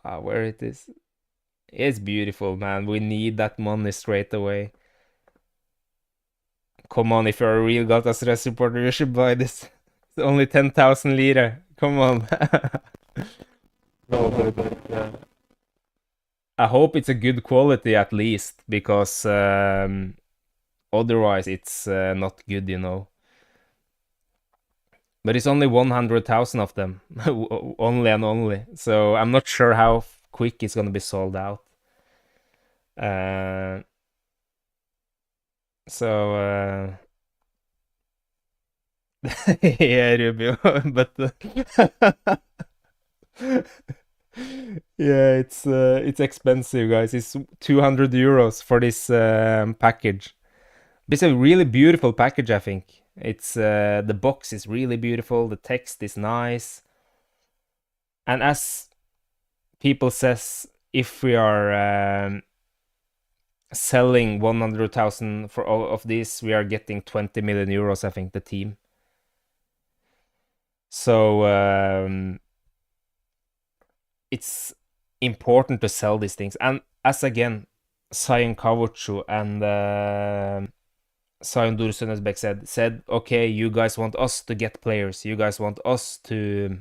Where it is. It's beautiful, man. We need that money straight away. Come on, if you're a real Galatasaray supporter, you should buy this. It's only 10,000 lira. Come on. No, I hope it's a good quality at least, because otherwise it's not good. But it's only 100,000 of them, only and only. So I'm not sure how quick it's gonna be sold out. Uh, so yeah, Rubio, but yeah, it's expensive, guys. It's 200 euros for this package. It's a really beautiful package, I think. It's the box is really beautiful, the text is nice, and as people says, if we are selling 100,000 for all of these, we are getting 20 million euros, I think, the team. So it's important to sell these things. And as again, Sion Kavuchu and Sion Dursunezbek said, okay, you guys want us to get players, you guys want us to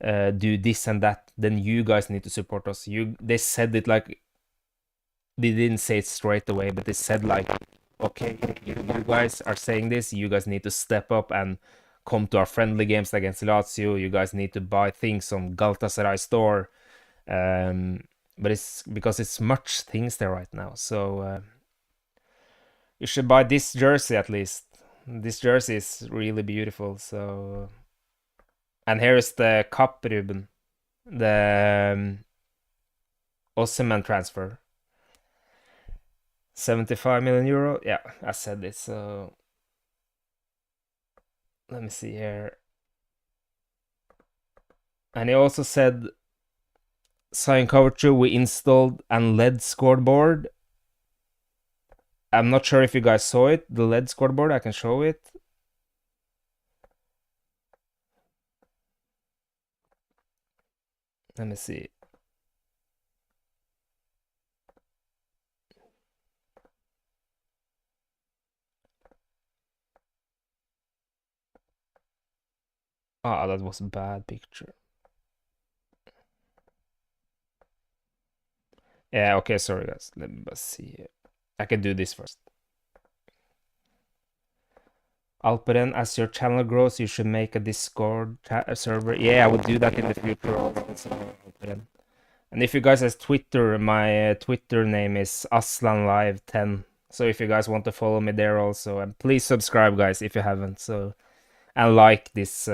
do this and that, then you guys need to support us. They said it like, they didn't say it straight away, but they said like, okay, you guys are saying this, you guys need to step up and come to our friendly games against Lazio. You guys need to buy things on Galatasaray store. But it's because it's much things there right now. So you should buy this jersey at least. This jersey is really beautiful. So, and here is the cup, Ruben, the Osimhen transfer. 75 million euro. Yeah, I said it. So let me see here. And he also said, Sign Cover 2, we installed an LED scoreboard. I'm not sure if you guys saw it, the LED scoreboard. I can show it. Let me see. Ah, that was a bad picture. Yeah, okay, sorry guys. Let me just see here. I can do this first. Alperen, as your channel grows, you should make a Discord server. Yeah, I will do that in the future also, Alperen. And if you guys has Twitter, my Twitter name is Aslan Live 10. So if you guys want to follow me there also, and please subscribe, guys, if you haven't. So, and like this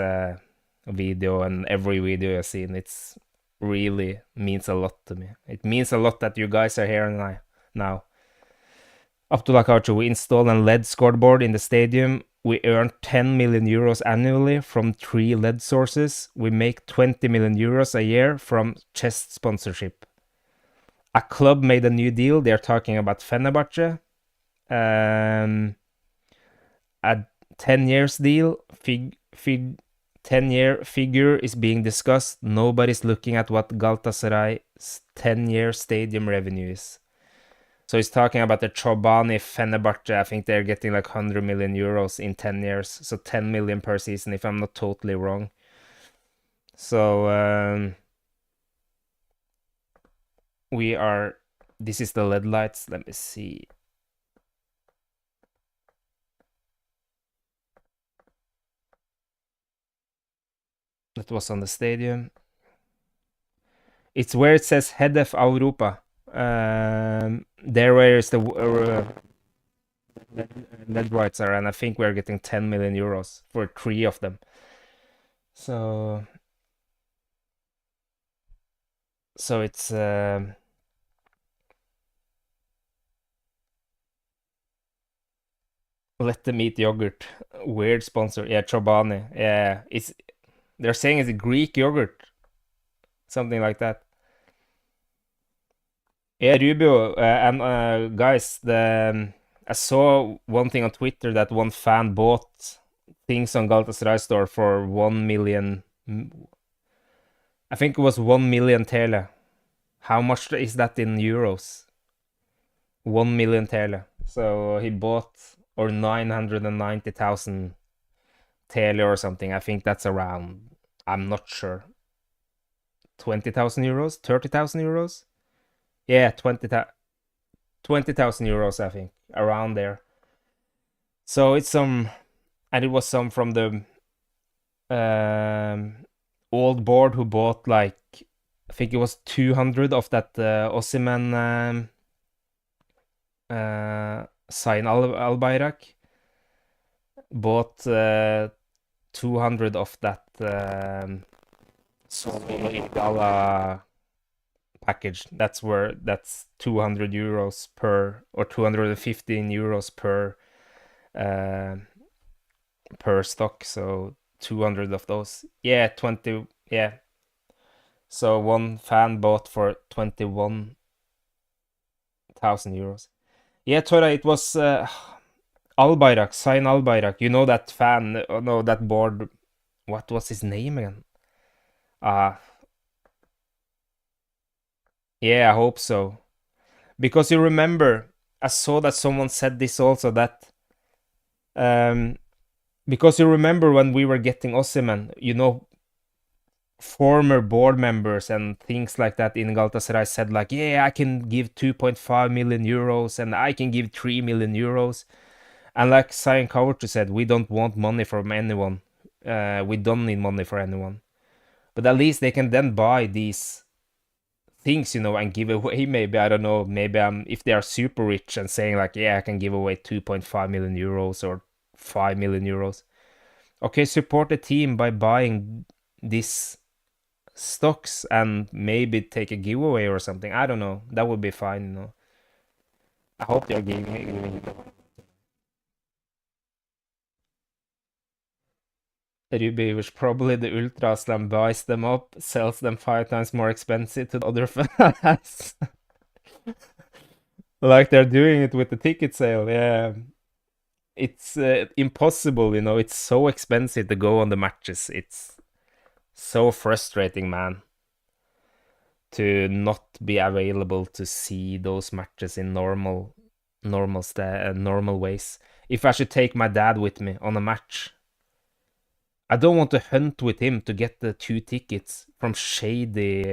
video and every video you've seen. It's really means a lot to me. It means a lot that you guys are here now. Abdullah Kaucho, we installed a LED scoreboard in the stadium. We earn 10 million euros annually from 3 LED sources. We make 20 million euros a year from chest sponsorship. A club made a new deal. They're talking about Fenerbahce. A 10 years deal. 10-year figure is being discussed. Nobody's looking at what Galatasaray's 10-year stadium revenue is. So he's talking about the Chobani Fenerbahce. I think they're getting like 100 million euros in 10 years. So 10 million per season, if I'm not totally wrong. So this is the LED lights. Let me see. That was on the stadium. It's where it says Head of Europa. There where is the LED rights are, and I think we're getting 10 million euros for 3 of them. So it's let them eat yogurt. Weird sponsor. Yeah, Chobani. Yeah, they're saying it's a Greek yogurt, something like that. Yeah, Rubio, and guys, I saw one thing on Twitter that one fan bought things on Galatasaray store for 1 million. I think it was 1 million tele. How much is that in euros? 1 million tele. So he bought, or 990,000 tele or something. I think that's around, I'm not sure, 20,000 euros, 30,000 euros. Yeah, 20,000 euros, I think, around there. So it's some, and it was some from the old board who bought like I think it was 200 of that Osimhen Sane Al-Bayrak. Bought 200 of that Solo Il Gala package. That's 200 euros per, or 215 euros uh, per stock. So 200 of those. Yeah, 20. Yeah. So one fan bought for 21,000 euros. Yeah, Tora, it was Albayrak, Sain Albayrak. You know that fan? No, that board. What was his name again? Uh, yeah, I hope so. Because you remember, I saw that someone said this also, that um, because you remember when we were getting Osimhen, former board members and things like that in Galatasaray said like, yeah, I can give 2.5 million euros and I can give 3 million euros. And like Cyan Kawartu said, we don't want money from anyone. We don't need money for anyone. But at least they can then buy these things, and give away. Maybe, I don't know, maybe if they are super rich and saying like, yeah, I can give away 2.5 million euros or 5 million euros. Okay, support the team by buying these stocks and maybe take a giveaway or something. I don't know. That would be fine. I hope they're giving it away. Ruby, which probably the Ultra Aslan buys them up, sells them 5 times more expensive to the other fans. Like they're doing it with the ticket sale. Yeah. It's impossible, It's so expensive to go on the matches. It's so frustrating, man, to not be available to see those matches in normal ways. If I should take my dad with me on a match, I don't want to hunt with him to get the 2 tickets from shady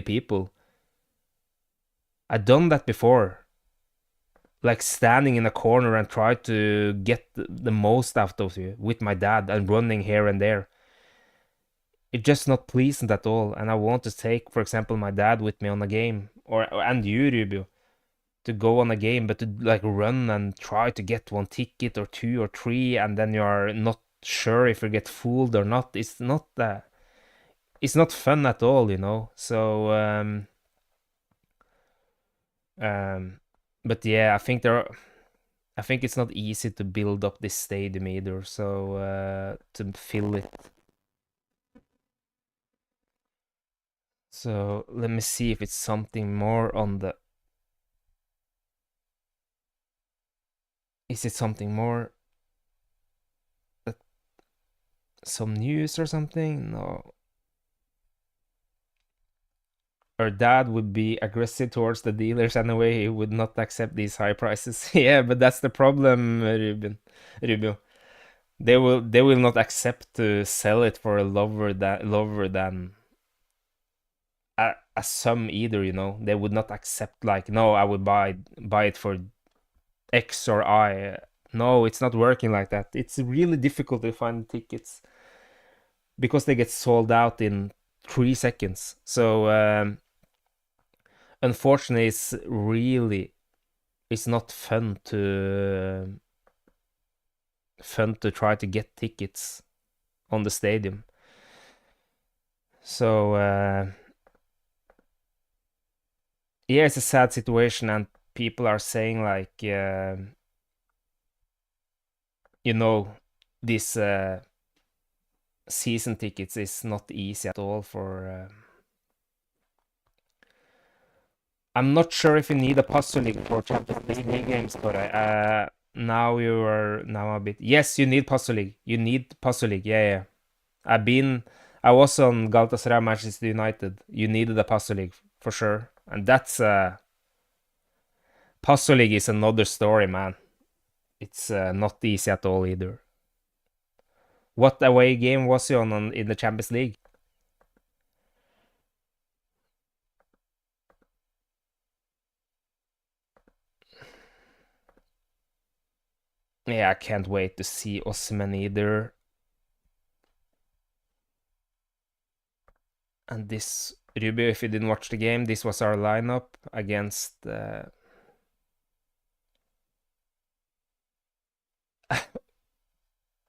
people. I've done that before, like standing in a corner and try to get the most out of you with my dad and running here and there. It's just not pleasant at all, and I want to take, for example, my dad with me on a game, and you, Rubio, to go on a game, but to like run and try to get 1 ticket or 2 or 3, and then you are not sure if you get fooled or not. It's not fun at all. So um, but yeah, I think it's not easy to build up this stadium either. So to fill it. So let me see if it's something more on the. Is it something more? Some news or something? No. Our dad would be aggressive towards the dealers anyway. He would not accept these high prices. Yeah, but that's the problem, Rubio. They will not accept to sell it for a lower than a sum either. They would not accept like, no, I would buy it for X or I. No, it's not working like that. It's really difficult to find tickets because they get sold out in 3 seconds. So unfortunately, it's not fun to try to get tickets on the stadium. So yeah, it's a sad situation, and people are saying like, this season tickets is not easy at all for. I'm not sure if you need a puzzle league for Champions League games, but now you are now a bit. Yes, you need puzzle league. You need puzzle league. Yeah, yeah. I was on Galatasaray Manchester United. You needed a puzzle league for sure, and that's puzzle league is another story, man. It's not easy at all either. What away game was you on in the Champions League? Yeah, I can't wait to see Osimhen either. And this, Rubio, if you didn't watch the game, this was our lineup against.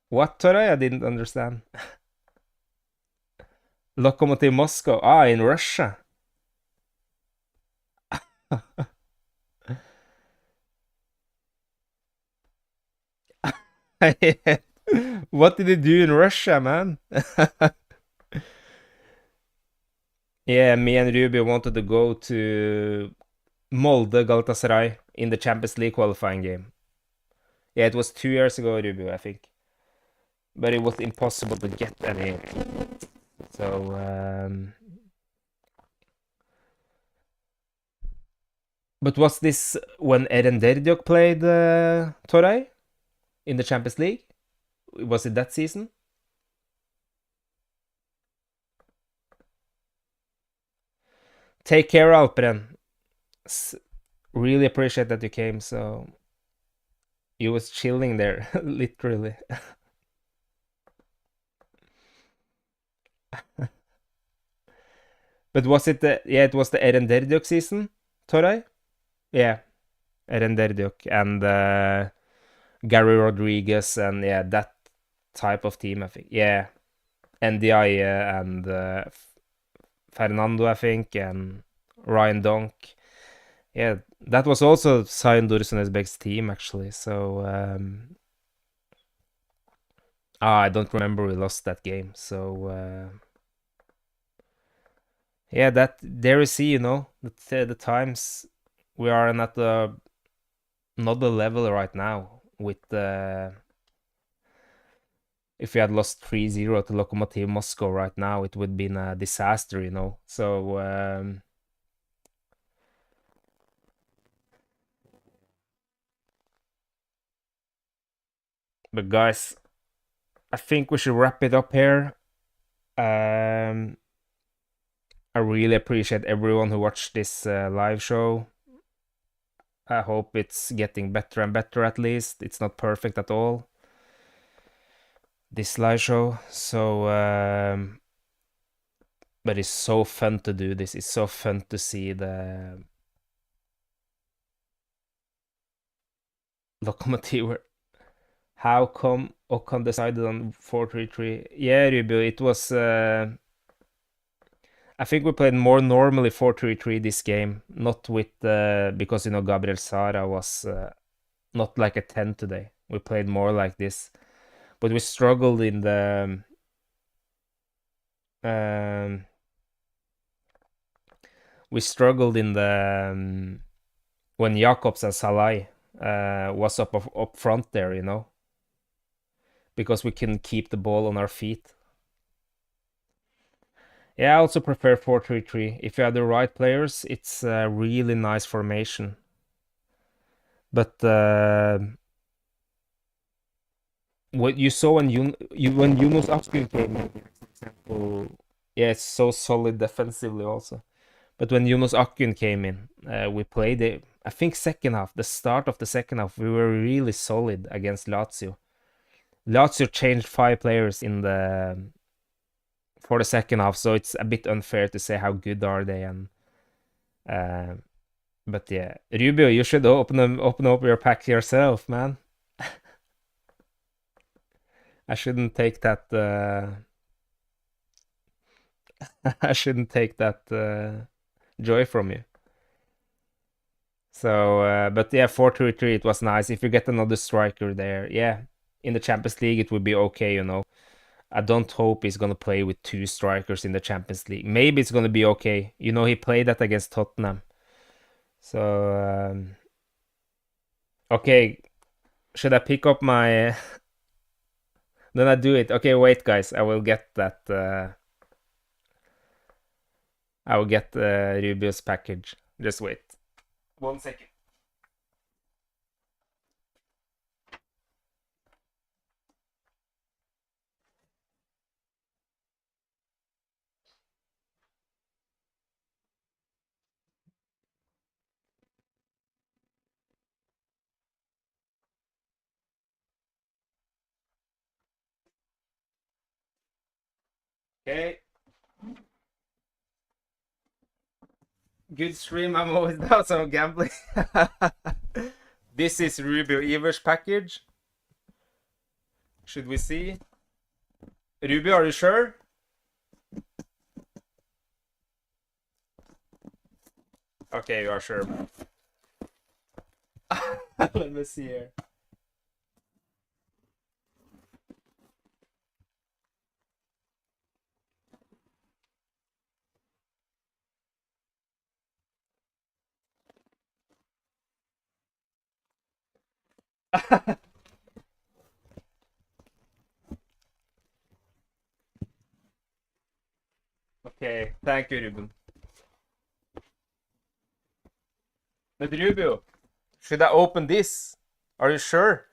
What, Toray? I didn't understand. Lokomotiv Moscow. Ah, in Russia. What did he do in Russia, man? Yeah, me and Rubio wanted to go to Molde Galatasaray in the Champions League qualifying game. Yeah, it was 2 years ago, Rubio, I think. But it was impossible to get any. So, but was this when Eren Derdiok played Toray in the Champions League? Was it that season? Take care, Alperen. Really appreciate that you came. So you was chilling there, literally. But was it the yeah? It was the Eren Derdiok season, Toray. Yeah, Eren Derdiok and Gary Rodriguez and yeah, that type of team. I think. Yeah, NDI and Fernando, I think, and Ryan Donk. Yeah, that was also Sain Dursunezbek's team actually. So I don't remember we lost that game. So yeah, that there you see, the times we are at another level right now. With if we had lost 3-0 to Lokomotiv Moscow right now, it would have been a disaster. So but guys, I think we should wrap it up here. Um, I really appreciate everyone who watched this live show. I hope it's getting better and better at least. It's not perfect at all, this live show. So, but it's so fun to do this. It's so fun to see the locomotive. How come Okan decided on 4-3-3? Yeah, Rubio, it was. I think we played more normally 4-3-3 this game, not with because Gabriel Sara was not like a 10 today. We played more like this, but we struggled in the um, we struggled in the when Jakobs and Salai was up front there, because we couldn't keep the ball on our feet. Yeah, I also prefer 4-3-3. If you have the right players, it's a really nice formation. But what you saw when Yunus Akgün came in, for example, yeah, it's so solid defensively also. But when Yunus Akgün came in, we played it. I think second half, the start of the second half, we were really solid against Lazio. Lazio changed 5 players in the for the second half, so it's a bit unfair to say how good are they. And uh, but yeah, Rubio, you should open up your pack yourself, man. I shouldn't take that. I shouldn't take that joy from you. So, but yeah, 4-3-3, it was nice. If you get another striker there, yeah, in the Champions League it would be okay. I don't hope he's gonna play with 2 strikers in the Champions League. Maybe it's gonna be okay. He played that against Tottenham. So, okay, should I pick up my? Then I do it. Okay, wait, guys. I will get that. I will get Rubio's package. Just wait. 1 second. Okay. Good stream. I'm always down some gambling. This is Rubio Evers package. Should we see? Rubio, are you sure? Okay, you are sure. Let me see here. Okay, thank you, Ruben. But Rubio, should I open this? Are you sure?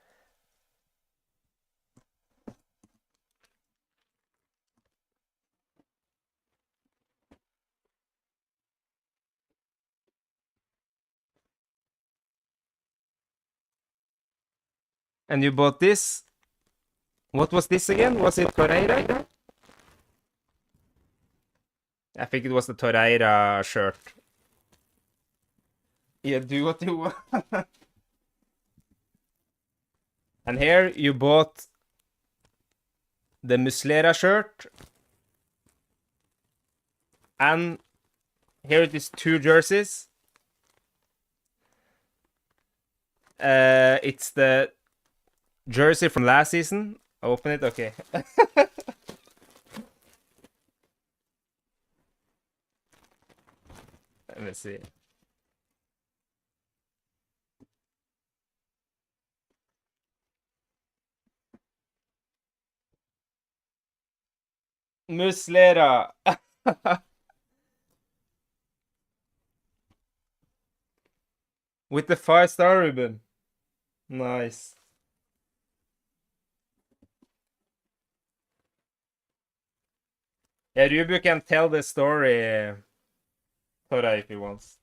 And you bought this? What was this again? Was it Torreira? I think it was the Torreira shirt. Yeah, do what you want. And here you bought the Muslera shirt. And here it is, 2 jerseys. It's the jersey from last season. Open it, okay. Let me see. Muslera. With the 5-star ribbon. Nice. Yeah, Rubio can tell the story, Tora, if he wants.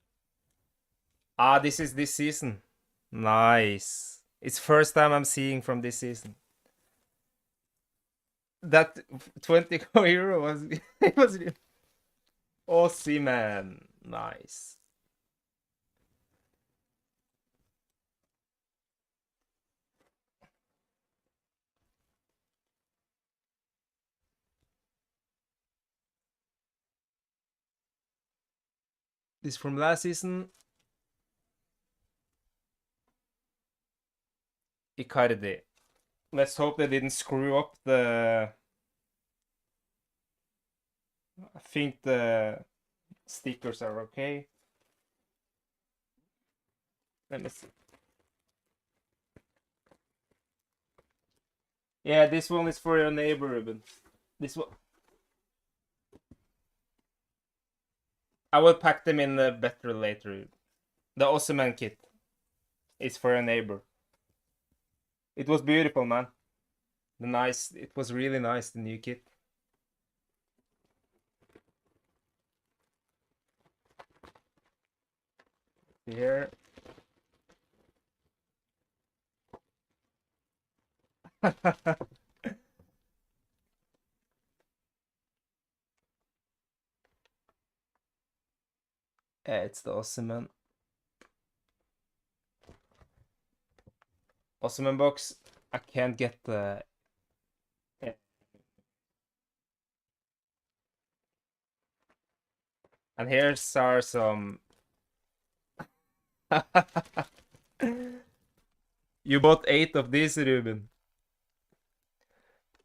Ah, this is this season. Nice. It's first time I'm seeing from this season. That 20 euro was it was Osimhen. Nice. This from last season. Icardi. Let's hope they didn't screw up the. I think the stickers are okay. Let me see. Yeah, this one is for your neighbor, Ruben. This one. I will pack them in the better later. The Osimhen kit is for your neighbor. It was beautiful, man. It was really nice, the new kit. Here. Yeah, it's the Osimhen. Osimhen box. I can't get the. Yeah. And here's are some. You bought 8 of these, Ruben.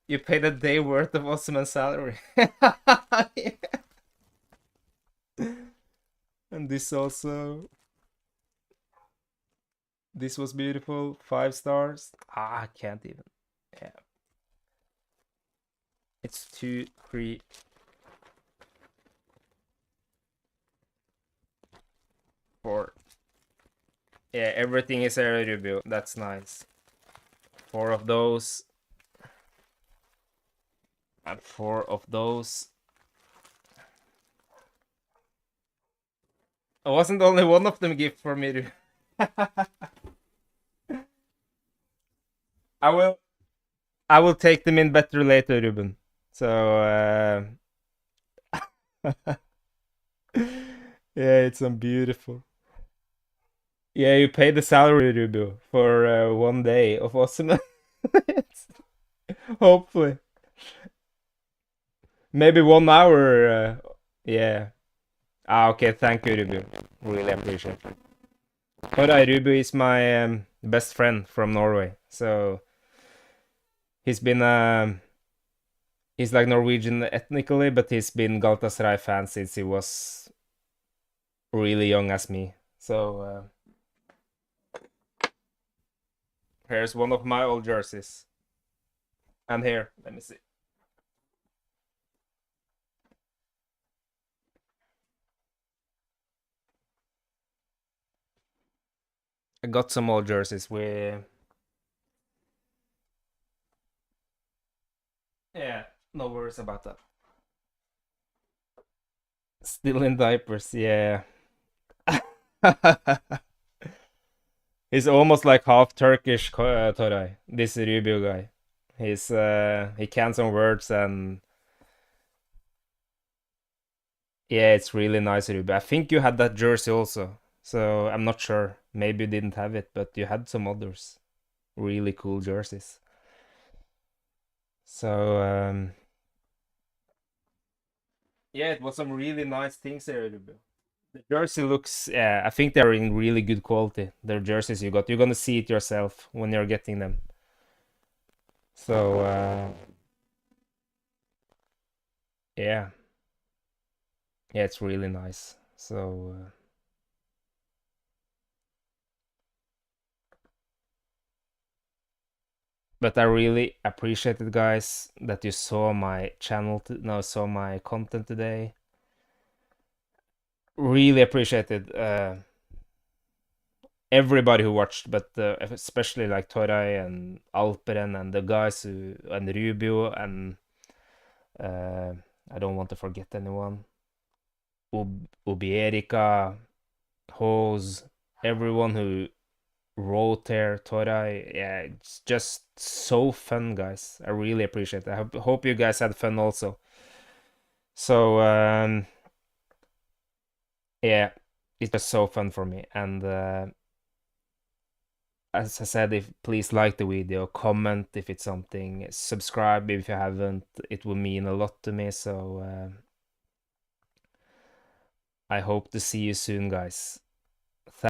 You paid a day worth of Osimhen salary. And this also. This was beautiful. 5 stars. Ah, I can't even. Yeah. It's 2, 3. 4. Yeah, everything is a review. That's nice. 4 of those. And 4 of those. It wasn't only one of them gift for me. I will take them in better later, Ruben. So Yeah, it's some beautiful. Yeah, you pay the salary, Rubu, for 1 day of Osimhen. Hopefully, maybe 1 hour. Yeah. Ah, okay. Thank you, Rubu. Really appreciate it. Koray Rubu is my best friend from Norway, so he's been he's like Norwegian ethnically, but he's been Galatasaray fan since he was really young as me. So here's one of my old jerseys, and here, let me see. I got some old jerseys. Yeah, no worries about that. Still in diapers, yeah. He's almost like half Turkish, Toray. This Rubio guy. He can some words and yeah, it's really nice Rubio. I think you had that jersey also, so I'm not sure. Maybe you didn't have it, but you had some others. Really cool jerseys. So yeah, it was some really nice things there, Rubio. The jersey looks, yeah, I think they're in really good quality. The jerseys you got, you're gonna see it yourself when you're getting them. So yeah, yeah, it's really nice. So but I really appreciate it, guys, that you saw my channel, no, saw my content today. Really appreciate it. Everybody who watched, but especially like Toray and Alperen and the guys who and Rubio and uh, I don't want to forget anyone. Ubierika, Hose, everyone who wrote there, Toray. Yeah, it's just so fun, guys. I really appreciate it. Hope you guys had fun also. So yeah, it's just so fun for me. And as I said, if please like the video, comment if it's something, subscribe if you haven't. It will mean a lot to me. So I hope to see you soon, guys.